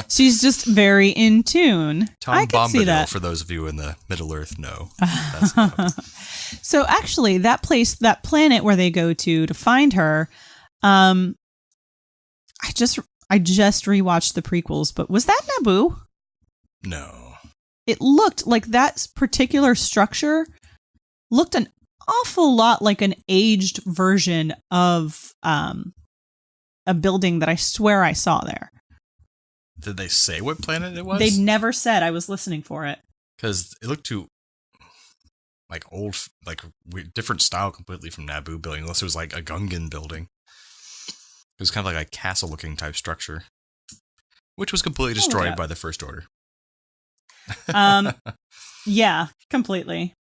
She's just very in tune. Tom Bombadil, see that. For those of you in the Middle Earth, know. So actually, that planet where they go to find her, I just rewatched the prequels, but was that Naboo? No. It looked like that particular structure looked an awful lot like an aged version of a building that I swear I saw there. Did they say what planet it was? They never said. I was listening for it. Because it looked too like old, like different style completely from Naboo building, unless it was like a Gungan building. It was kind of like a castle-looking type structure, which was completely destroyed by the First Order. Yeah, completely.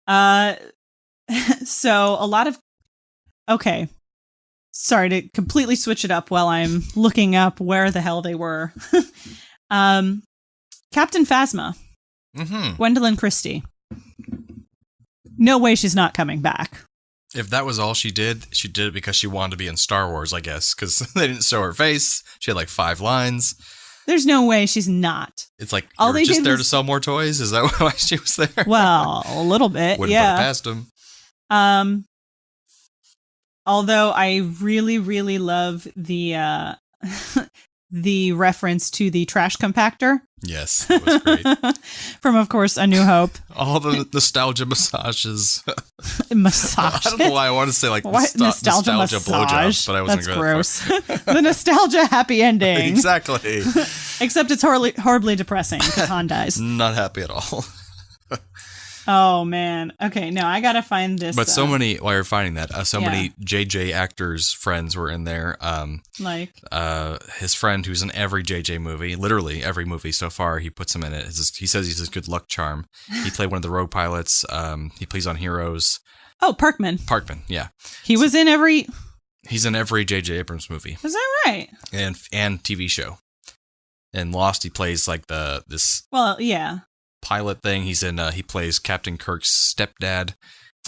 So a lot of... Okay. Sorry to completely switch it up while I'm looking up where the hell they were. Captain Phasma. Mm-hmm. Gwendolyn Christie. No way she's not coming back. If that was all she did it because she wanted to be in Star Wars, I guess, because they didn't show her face. She had like 5 lines. There's no way she's not. It's like, all you were just there to sell more toys? Is that why she was there? Well, a little bit, Wouldn't put it past them. Although I really, really love the the reference to the trash compactor. Yes, that was great. From, of course, A New Hope. All the nostalgia massages. Massage. I don't know why I want to say like nostalgia blowjobs, but I wasn't That's gross. The nostalgia happy ending. Exactly. Except it's horribly depressing because Han dies. Not happy at all. Oh, man. Okay, no, I gotta find this. But so many, while you're finding that, many JJ actors' friends were in there. Like? His friend who's in every JJ movie, literally every movie so far, he puts him in it. He says he's his good luck charm. He played one of the rogue pilots. He plays on Heroes. Oh, Parkman, yeah. He was in every... He's in every JJ Abrams movie. Is that right? And TV show. In Lost, he plays like this... Well, yeah. Pilot thing. He's in. He plays Captain Kirk's stepdad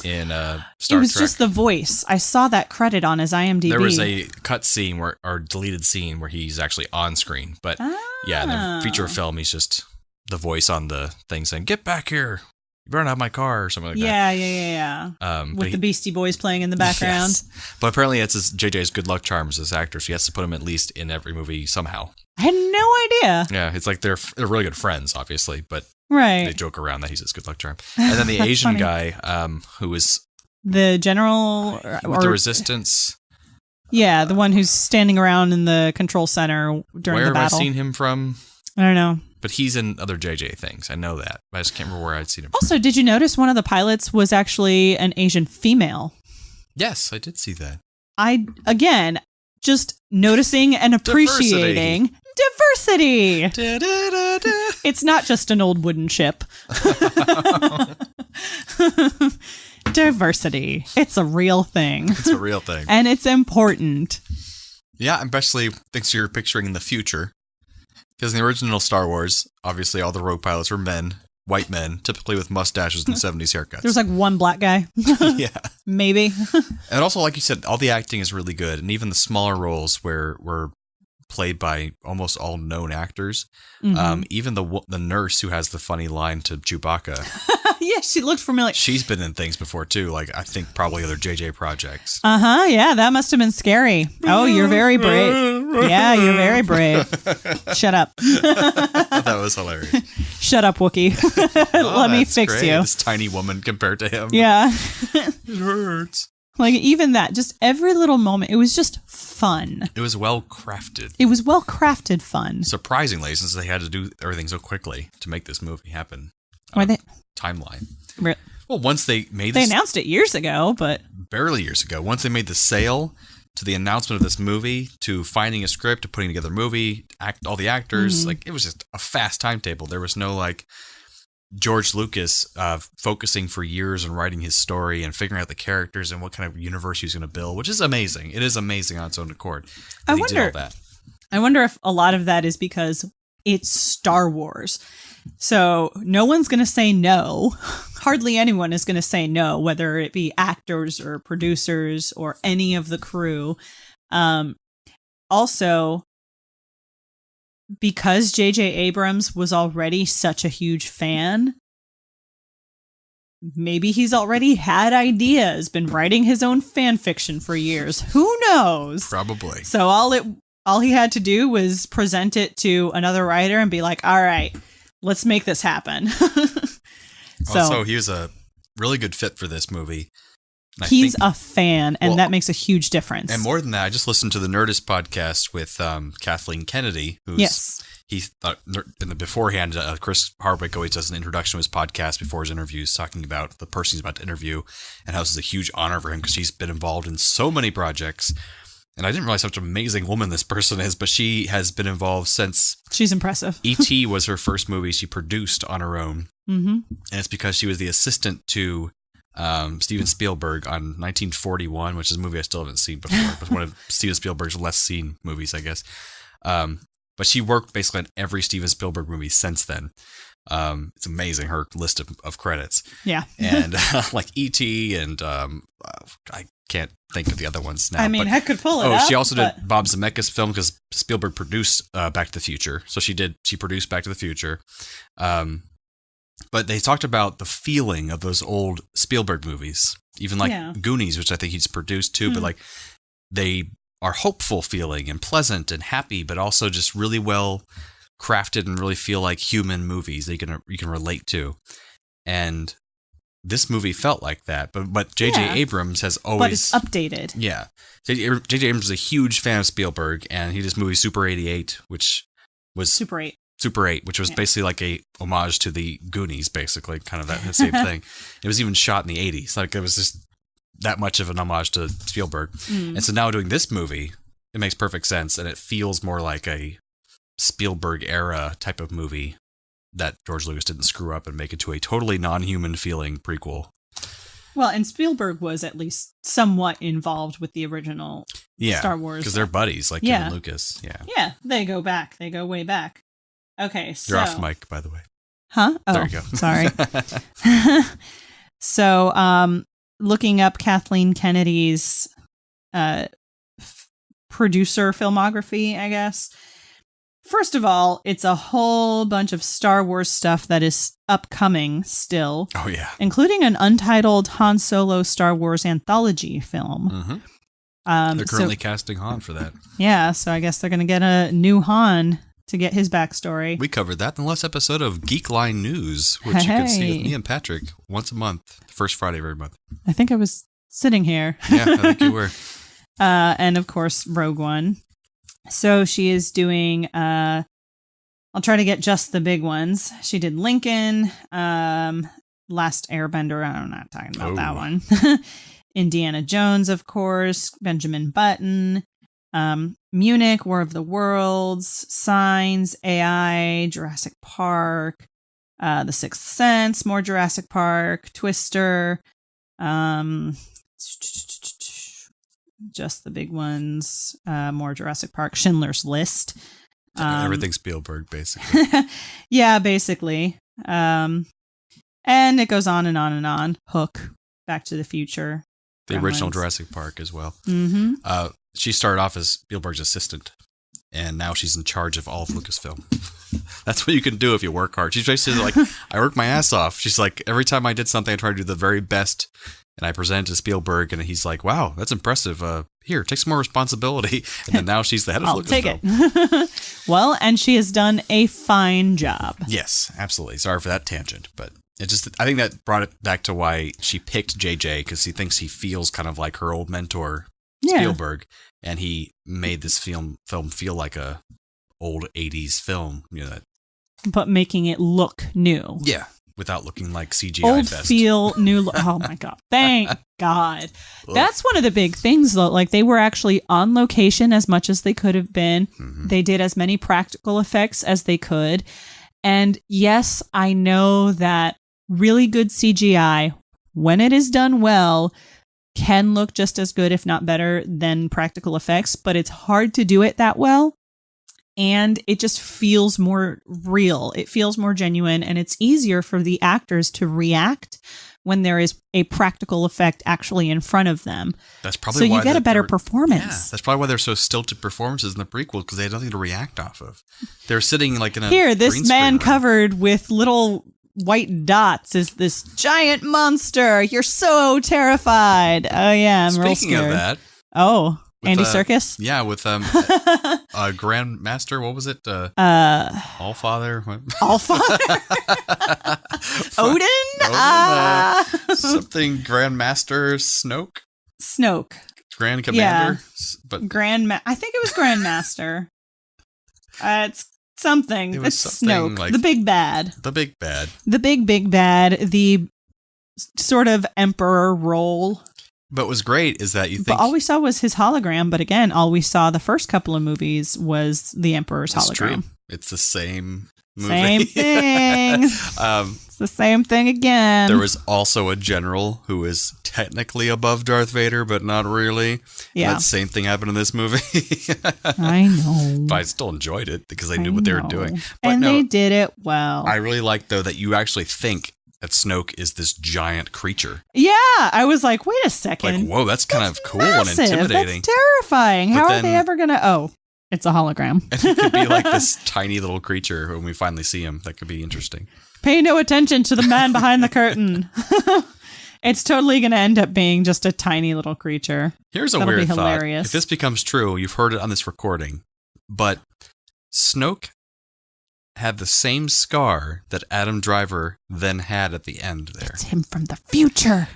in Star Trek. It was just the voice. I saw that credit on his IMDb. There was a cut scene or deleted scene where he's actually on screen. But yeah, in the feature film, he's just the voice on the thing saying, "Get back here! You better not have my car," or something like that. Yeah. With the Beastie Boys playing in the background. Yes. But apparently, it's JJ's good luck charm as this actor, so he has to put him at least in every movie somehow. I had no idea. Yeah, it's like they're really good friends, obviously, but Right. they joke around that he's his good luck charm. And then the Asian funny. guy, who was The general with the Resistance. Yeah, the one who's standing around in the control center during Where the battle. have I seen him from? I don't know. But he's in other JJ things. I know that. But I just can't remember where I'd seen him. Also, did you notice one of the pilots was actually an Asian female? Yes, I did see that. Again, just noticing and appreciating diversity. It's not just an old wooden ship. Diversity. It's a real thing. It's a real thing. And it's important. Yeah, especially things you're picturing in the future. Because in the original Star Wars, obviously all the rogue pilots were men, white men, typically with mustaches and 70s haircuts. There's like one black guy. Yeah. Maybe. And also, like you said, all the acting is really good. And even the smaller roles were played by almost all known actors. Mm-hmm. Even the nurse who has the funny line to Chewbacca. Yeah, she looked familiar. She's been in things before, too. Like, I think probably other JJ projects. Uh-huh. Yeah, that must have been scary. Oh, you're very brave. Yeah, you're very brave. Shut up. That was hilarious. Shut up, Wookiee. Let me fix great. you. This tiny woman compared to him. Yeah. It hurts. Like, even that, just every little moment, it was just fun. It was well crafted. It was well-crafted fun. Surprisingly, since they had to do everything so quickly to make this movie happen. Were they? Timeline. Re- Well, once they made They this... announced it years ago, but... Barely years ago. Once they made the sale to the announcement of this movie, to finding a script, to putting together a movie, all the actors, like, it was just a fast timetable. There was no, like, George Lucas focusing for years on writing his story and figuring out the characters and what kind of universe he was going to build, which is amazing. It is amazing on its own accord. I He did all that. wonder if a lot of that is because it's Star Wars. So no one's going to say no. Hardly anyone is going to say no, whether it be actors or producers or any of the crew. Also, because J.J. Abrams was already such a huge fan, maybe he's already had ideas, been writing his own fan fiction for years. Who knows? Probably. So all he had to do was present it to another writer and be like, all right, let's make this happen. Also, he was a really good fit for this movie. He's a fan, and that makes a huge difference. And more than that, I just listened to the Nerdist podcast with Kathleen Kennedy, who's he thought in the beforehand. Chris Hardwick always does an introduction to his podcast before his interviews, talking about the person he's about to interview and how this is a huge honor for him because she's been involved in so many projects. And I didn't realize how much an amazing woman this person is, but she has been involved since. She's impressive. E.T. was her first movie she produced on her own, and it's because she was the assistant to Steven Spielberg on 1941, which is a movie I still haven't seen before, but one of Steven Spielberg's less seen movies, I guess. But she worked basically on every Steven Spielberg movie since then. It's amazing, her list of credits. Yeah. And like E.T. and I can't think of the other ones now. I mean, I could pull it up. Oh, she also did Bob Zemeckis' film because Spielberg produced Back to the Future. So she produced Back to the Future. But they talked about the feeling of those old Spielberg movies, even like Goonies, which I think he's produced too, but like they are hopeful feeling and pleasant and happy, but also just really well crafted and really feel like human movies that you can relate to. And this movie felt like that, but J.J. Abrams has always... But it's updated. Yeah. J.J. Abrams is a huge fan of Spielberg, and he did this movie Super 88, which was... Super 8, which was basically like a homage to the Goonies, basically, kind of that same thing. It was even shot in the 80s. Like, it was just that much of an homage to Spielberg. And so now doing this movie, it makes perfect sense, and it feels more like a Spielberg-era type of movie that George Lucas didn't screw up and make it to a totally non-human feeling prequel. Well, and Spielberg was at least somewhat involved with the original Star Wars. Because they're buddies, like Kim and Lucas. Yeah. Yeah, they go back. They go way back. Okay, so... You're off mic, by the way. Huh? Oh, there you go. Sorry. So, looking up Kathleen Kennedy's producer filmography, I guess. First of all, it's a whole bunch of Star Wars stuff that is upcoming still. Oh, yeah. Including an untitled Han Solo Star Wars anthology film. They're currently casting Han for that. Yeah, so I guess they're going to get a new Han to get his backstory. We covered that in the last episode of Geek Line News, which you can see with me and Patrick once a month, the first Friday of every month. I think I was sitting here. Yeah, I think you were. And of course, Rogue One. So she is doing, I'll try to get just the big ones. She did Lincoln, Last Airbender. I'm not talking about that one. Indiana Jones, of course, Benjamin Button, Munich, War of the Worlds, Signs, AI, Jurassic Park, The Sixth Sense, more Jurassic Park, Twister, just the big ones, more Jurassic Park, Schindler's List. Everything's Spielberg, basically. Yeah, basically. And it goes on and on and on. Hook, Back to the Future. The original Jurassic Park as well. Mm-hmm. She started off as Spielberg's assistant, and now she's in charge of all of Lucasfilm. That's what you can do if you work hard. She's basically like, I work my ass off. She's like, every time I did something, I try to do the very best, and I present it to Spielberg, and he's like, wow, that's impressive. Here, take some more responsibility. And then now she's the head of I'll Lucasfilm. take it. Well, and she has done a fine job. Yes, absolutely. Sorry for that tangent, but it just, I think that brought it back to why she picked JJ, because he thinks he feels kind of like her old mentor, Spielberg, and he made this film feel like a old 80s film, but making it look new. Yeah, without looking like CGI old fest. Feel new look. Oh my god. Thank God. That's one of the big things though. Like they were actually on location as much as they could have been. Mm-hmm. They did as many practical effects as they could. And yes, I know that really good CGI, when it is done well, can look just as good, if not better, than practical effects, but it's hard to do it that well. And it just feels more real. It feels more genuine, and it's easier for the actors to react when there is a practical effect actually in front of them. That's probably why you get a better Yeah, performance. that's probably why they're so stilted performances in the prequels, because they had nothing to react off of. They're sitting like in a Here, this green man screen covered with little white dots is this giant monster. You're so terrified. Oh yeah, I'm real Speaking scared. of that, Andy Serkis. Yeah, with Grandmaster. What was it? Allfather. Allfather. Odin. Something Grandmaster Snoke. Grand Commander. Yeah. But I think it was Grandmaster. It's something. It's Snoke. Like the big bad. The big bad. The big bad. The sort of emperor role. But what's great is that you think... But all we saw was his hologram. But again, all we saw the first couple of movies was the Emperor's hologram. True. It's the same movie. Same thing. It's the same thing again. There was also a general who is technically above Darth Vader, but not really. Yeah. And that same thing happened in this movie. I know. But I still enjoyed it because they knew what they were doing. But and they did it well. I really like, though, that you actually think that Snoke is this giant creature. Yeah, I was like, wait a second. Like, whoa, that's kind of cool massive. And intimidating. That's terrifying. How are they ever going to... Oh, it's a hologram. And it could be like this tiny little creature when we finally see him. That could be interesting. Pay no attention to the man behind the curtain. It's totally going to end up being just a tiny little creature. Here's a weird thought. If this becomes true, you've heard it on this recording, but Snoke had the same scar that Adam Driver then had at the end there. It's him from the future.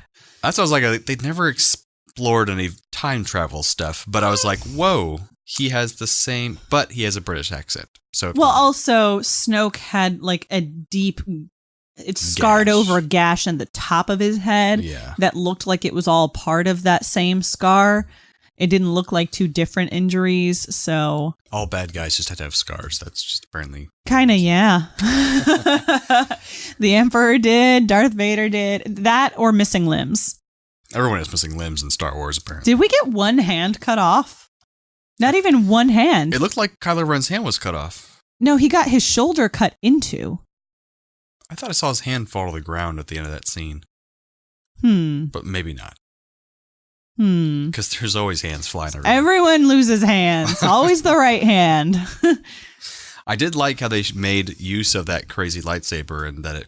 That's what I was like, they'd never explored any time travel stuff, but I was like, whoa, he has the same, but he has a British accent. So also Snoke had like a deep, it's scarred over gash in the top of his head that looked like it was all part of that same scar. It didn't look like two different injuries, so... All bad guys just had to have scars. That's just apparently... Kind of, yeah. The Emperor did, Darth Vader did. That or missing limbs. Everyone is missing limbs in Star Wars, apparently. Did we get one hand cut off? Not even one hand. It looked like Kylo Ren's hand was cut off. No, he got his shoulder cut into. I thought I saw his hand fall to the ground at the end of that scene. But maybe not. Because there's always hands flying around. Everyone loses hands. Always the right hand. I did like how they made use of that crazy lightsaber and that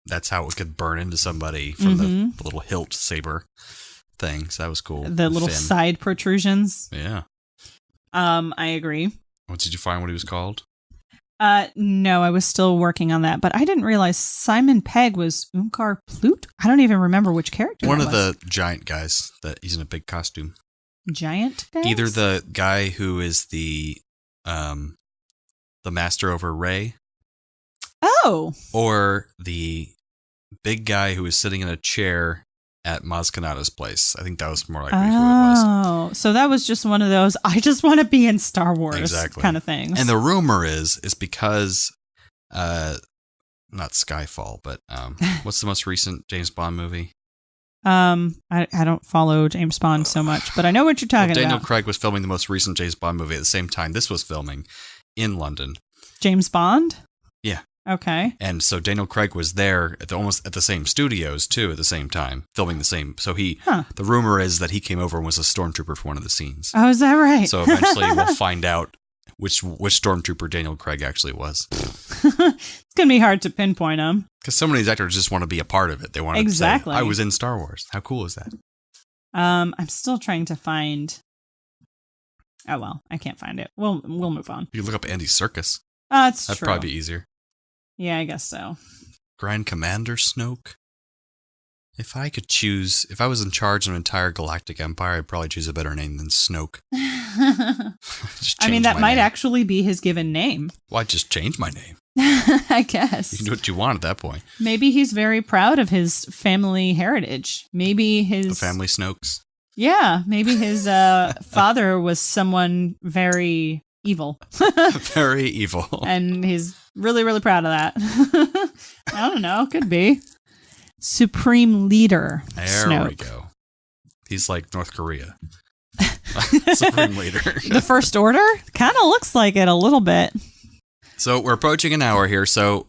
that's how it could burn into somebody from the little hilt saber thing. So that was cool. The little side protrusions. Yeah. I agree. What did you find what he was called? No, I was still working on that, but I didn't realize Simon Pegg was Unkar Plutt. I don't even remember which character. One of the giant guys that he's in a big costume. Giant guys? Either the guy who is the master over Rey. Oh. Or the big guy who was sitting in a chair at Maz Kanata's place. I think that was more likely who it was. Oh, so that was just one of those, I just want to be in Star Wars kind of things. And the rumor is because, not Skyfall, but what's the most recent James Bond movie? I don't follow James Bond so much, but I know what you're talking Daniel about. Craig was filming the most recent James Bond movie at the same time this was filming in London. James Bond? Yeah. Okay. And so Daniel Craig was there almost at the same studios too at the same time, filming the same. So the rumor is that he came over and was a stormtrooper for one of the scenes. Oh, is that right? So eventually we'll find out which stormtrooper Daniel Craig actually was. It's going to be hard to pinpoint him. Because so many of these actors just want to be a part of it. They want to say, I was in Star Wars. How cool is that? I'm still trying to find... Oh, well, I can't find it. We'll move on. You can look up Andy Serkis. That's That'd true. probably be easier. Yeah, I guess so. Grand Commander Snoke. If I was in charge of an entire galactic empire, I'd probably choose a better name than Snoke. I mean, that might actually be his given name. Well, I'd just change my name. I guess. You can do what you want at that point. Maybe he's very proud of his family heritage. Maybe the family Snokes. Yeah, maybe his father was someone very evil. Very evil. And he's really, really proud of that. I don't know. Could be. Supreme Leader. There Snoke. we go. He's like North Korea. Supreme Leader. The First Order? Kind of looks like it a little bit. So we're approaching an hour here. So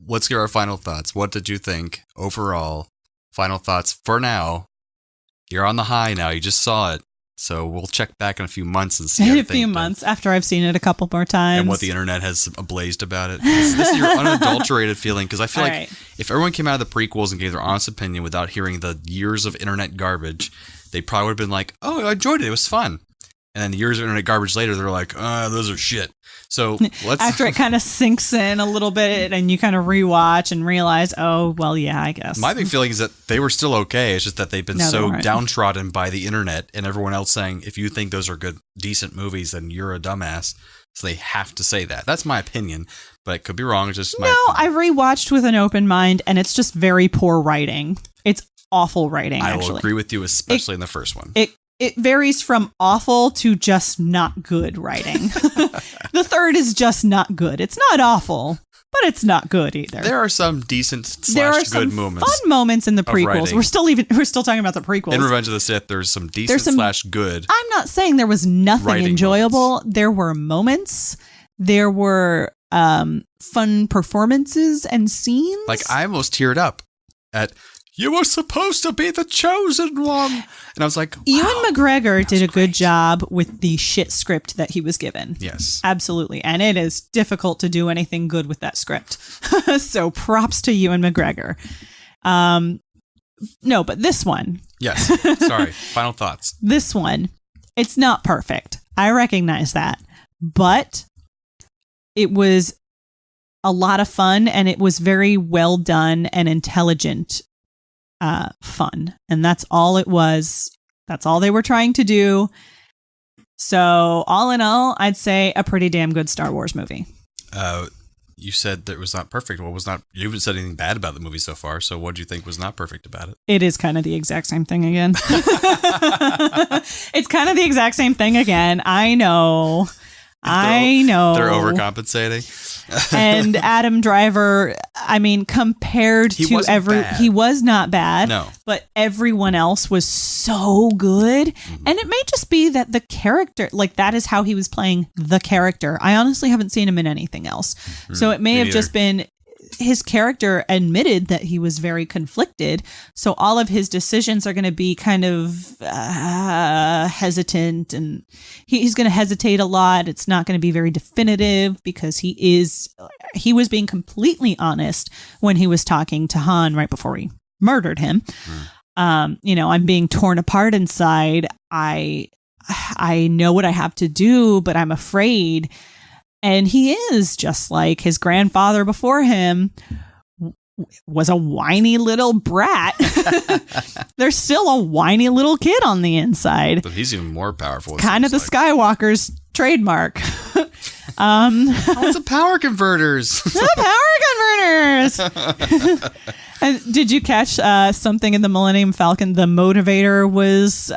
let's get our final thoughts. What did you think overall? Final thoughts for now. You're on the high now. You just saw it. So we'll check back in a few months and see. In a few months after I've seen it a couple more times. And what the internet has ablazed about it. This is your unadulterated feeling. Because I feel like if everyone came out of the prequels and gave their honest opinion without hearing the years of internet garbage, they probably would have been like, oh, I enjoyed it. It was fun. And then the years of internet garbage later, they're like, those are shit. So let's... After it kind of sinks in a little bit and you kind of rewatch and realize, oh, well, yeah, I guess. My big feeling is that they were still okay. It's just that they've been downtrodden by the internet and everyone else saying, if you think those are good, decent movies, then you're a dumbass. So they have to say that. That's my opinion, but it could be wrong. It's just my opinion. I rewatched with an open mind and it's just very poor writing. It's awful writing, I will agree with you, especially in the first one. It varies from awful to just not good writing. The third is just not good. It's not awful, but it's not good either. There are some decent / good moments. Fun moments in the prequels. We're still talking about the prequels. In Revenge of the Sith, there's some decent / good. I'm not saying there was nothing enjoyable. Moments. There were moments. There were fun performances and scenes. Like I almost teared up at "You were supposed to be the chosen one," and I was like, wow, Ewan McGregor did a good job with the shit script that he was given. Yes, absolutely, and it is difficult to do anything good with that script. So props to Ewan McGregor. No, but this one. Yes. Sorry. Final thoughts. This one, it's not perfect. I recognize that, but it was a lot of fun, and it was very well done and intelligent. Fun, and that's all it was. That's all they were trying to do. So all in all, I'd say a pretty damn good Star Wars movie. You said that it was not perfect. What was not? You haven't said anything bad about the movie so far. So what do you think was not perfect about it? It is kind of the exact same thing again. It's kind of the exact same thing again. I know. They're overcompensating. And Adam Driver, I mean, compared to he was not bad. No. But everyone else was so good. Mm-hmm. And it may just be that the character, like that is how he was playing the character. I honestly haven't seen him in anything else. Mm-hmm. So it may have just been his character admitted that he was very conflicted. So all of his decisions are going to be kind of hesitant, and he's going to hesitate a lot. It's not going to be very definitive because he was being completely honest when he was talking to Han right before he murdered him. I'm being torn apart inside. I know what I have to do, but I'm afraid. And he is just like his grandfather before him was a whiny little brat. There's still a whiny little kid on the inside. But he's even more powerful. Kind of the Skywalker's trademark. What's the power converters? The power converters. And did you catch something in the Millennium Falcon? The motivator was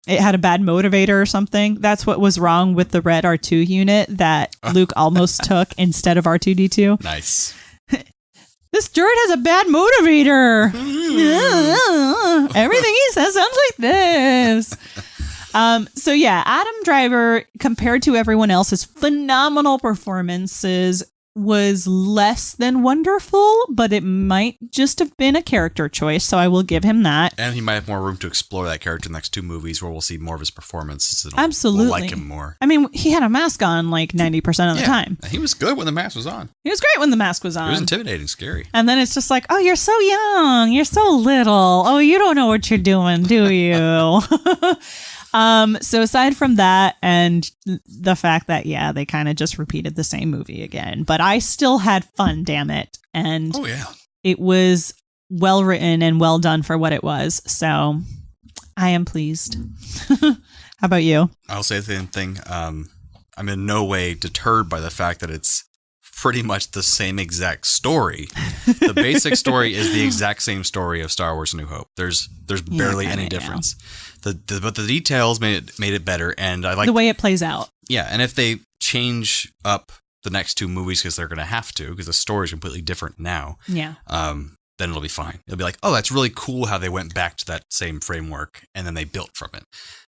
it had a bad motivator or something. That's what was wrong with the red R2 unit that Luke almost took instead of R2D2. Nice. This droid has a bad motivator. Everything he says sounds like this. So yeah, Adam Driver, compared to everyone else's phenomenal performances, was less than wonderful, but it might just have been a character choice, so I will give him that. And he might have more room to explore that character in the next two movies where we'll see more of his performances. And Absolutely. We'll like him more. I mean, he had a mask on like 90% of the time. He was good when the mask was on. He was great when the mask was on. It was intimidating, scary. And then it's just like, oh, you're so young. You're so little. Oh, you don't know what you're doing, do you? So aside from that and the fact that, yeah, they kind of just repeated the same movie again, but I still had fun, damn it. And it was well written and well done for what it was. So I am pleased. How about you? I'll say the same thing. I'm in no way deterred by the fact that it's pretty much the same exact story. The basic story is the exact same story of Star Wars: A New Hope. There's barely any difference. But the details made it better, and I like the way it plays out. Yeah, and if they change up the next two movies because they're going to have to, because the story is completely different now. Yeah. Then it'll be fine. It'll be like, oh, that's really cool how they went back to that same framework and then they built from it.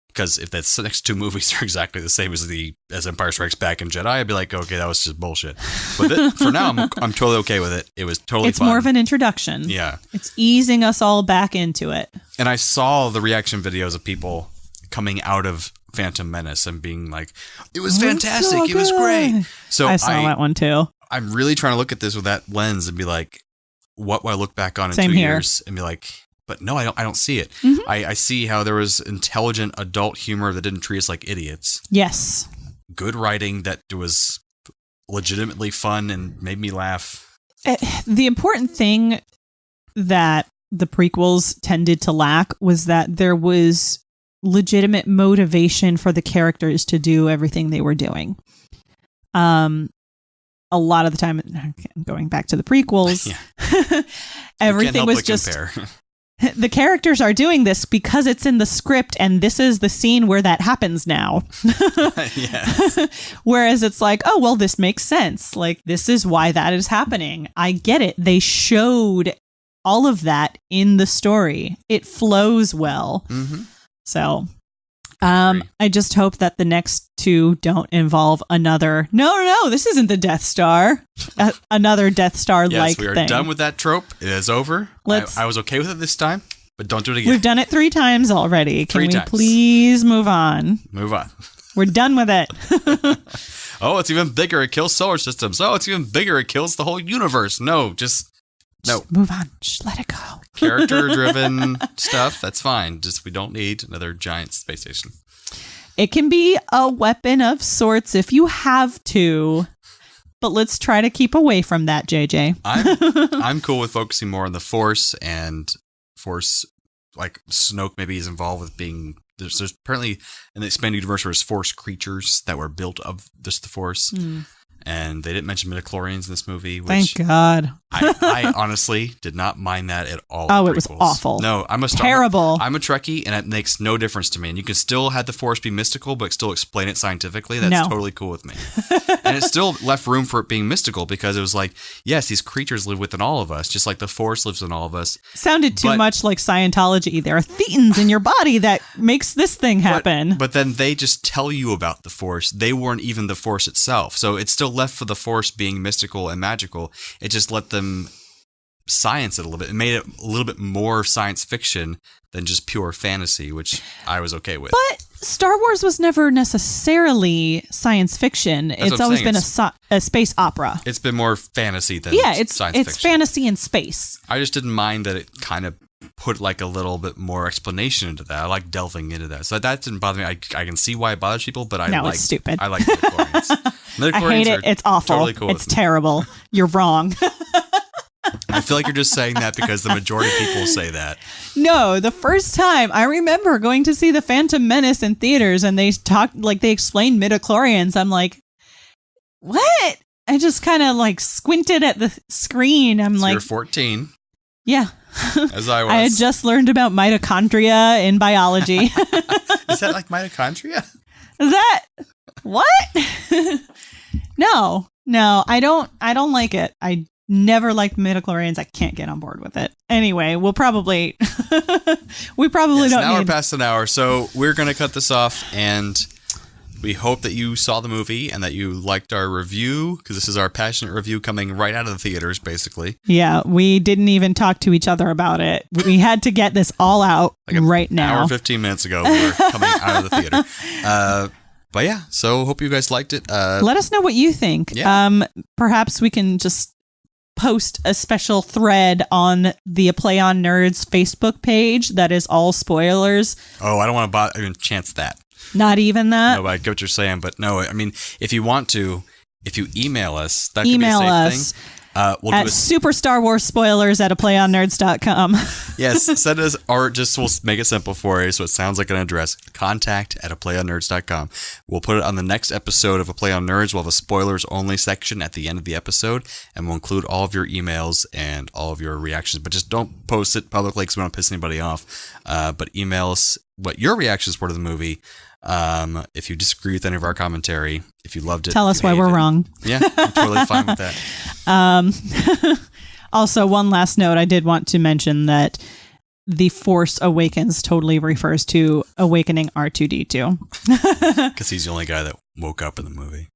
Because if the next two movies are exactly the same as Empire Strikes Back and Jedi, I'd be like, okay, that was just bullshit. But for now, I'm totally okay with it. It was totally It's fun. more of an introduction. Yeah. It's easing us all back into it. And I saw the reaction videos of people coming out of Phantom Menace and being like, it was fantastic. So it was great. So I saw that one too. I'm really trying to look at this with that lens and be like, what will I look back on in Same 2 here. years and be like, but no, I don't see it. Mm-hmm. I see how there was intelligent adult humor that didn't treat us like idiots. Yes. Good writing that was legitimately fun and made me laugh. The important thing that the prequels tended to lack was that there was legitimate motivation for the characters to do everything they were doing. A lot of the time, going back to the prequels, everything was just the characters are doing this because it's in the script and this is the scene where that happens now. Whereas it's like, oh, well, this makes sense. Like, this is why that is happening. I get it. They showed all of that in the story. It flows well. Mm-hmm. So I just hope that the next two don't involve another, no, this isn't the Death Star. Another Death Star-like thing. Yes, we are done with that trope. It is over. I was okay with it this time, but don't do it again. We've done it 3 times already. Can we please move on? Move on. We're done with it. Oh, it's even bigger. It kills solar systems. Oh, it's even bigger. It kills the whole universe. No. Just move on. Just let it go. Character-driven stuff, that's fine. Just we don't need another giant space station. It can be a weapon of sorts if you have to, but let's try to keep away from that, JJ. I'm cool with focusing more on the Force and Force, like Snoke maybe is involved with being. There's apparently in the expanded universe there's Force creatures that were built of just the Force. And they didn't mention midichlorians in this movie. Which Thank God. I honestly did not mind that at all. Oh, it was awful. No, terrible. I'm a Trekkie, and it makes no difference to me. And you can still have the Force be mystical, but still explain it scientifically. That's totally cool with me. And it still left room for it being mystical because it was like, yes, these creatures live within all of us, just like the Force lives in all of us. Sounded too much like Scientology. There are thetans in your body that makes this thing happen. But then they just tell you about the Force. They weren't even the Force itself. So it's still left for the Force being mystical and magical. It just let them science it a little bit. It made it a little bit more science fiction than just pure fantasy, which I was okay with. But Star Wars was never necessarily science fiction. It's always been a space opera. It's been more fantasy than science fiction. It's fantasy in space. I just didn't mind that it kind of put like a little bit more explanation into that. I like delving into that. So that didn't bother me. I can see why it bothers people, but it's stupid. I like midichlorians. I hate it. It's awful. Totally cool. It's terrible. You're wrong. I feel like you're just saying that because the majority of people say that. No, the first time I remember going to see The Phantom Menace in theaters and they explained midichlorians. I'm like, what? I just kind of like squinted at the screen. I'm like, you're 14. Yeah. As I was. I had just learned about mitochondria in biology. Is that like mitochondria? Is that what? No, I don't like it. I never liked midichlorians. I can't get on board with it. Anyway, we probably don't now need. we're past an hour, so we're going to cut this off, and we hope that you saw the movie and that you liked our review, because this is our passionate review coming right out of the theaters, basically. Yeah, we didn't even talk to each other about it. We had to get this all out like right now. Hour and 15 minutes ago, we were coming out of the theater. But yeah, so hope you guys liked it. Let us know what you think. Yeah. Perhaps we can just post a special thread on the Play on Nerds Facebook page that is all spoilers. Oh, I don't want to even chance that. Not even that? No, I get what you're saying, but no, I mean, if you want to, if you email us, that could be a safe us thing. We'll at Super Star Wars spoilers at aplayonnnerds.com. Yes, send us, or just we'll make it simple for you so it sounds like an address. Contact at aplayonnnerds.com. We'll put it on the next episode of A Play on Nerds. We'll have a spoilers only section at the end of the episode, and we'll include all of your emails and all of your reactions. But just don't post it publicly because we don't piss anybody off. But email us what your reactions were to the movie. If you disagree with any of our commentary, if you loved it, tell us why we're wrong. Yeah, I'm totally fine with that. Also, one last note, I did want to mention that the Force Awakens totally refers to awakening R2-D2. Because he's the only guy that woke up in the movie.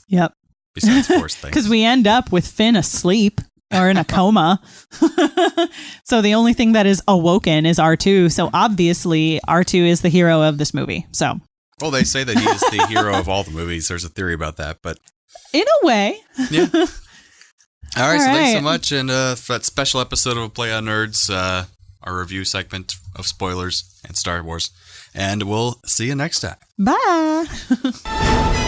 Yep. Besides Force things. Because we end up with Finn asleep or in a coma. So the only thing that is awoken is R2. So obviously R2 is the hero of this movie. So. Well, they say that he is the hero of all the movies. There's a theory about that, but in a way. Yeah. All right, so thanks so much, and for that special episode of Play on Nerds, our review segment of spoilers and Star Wars, and we'll see you next time. Bye.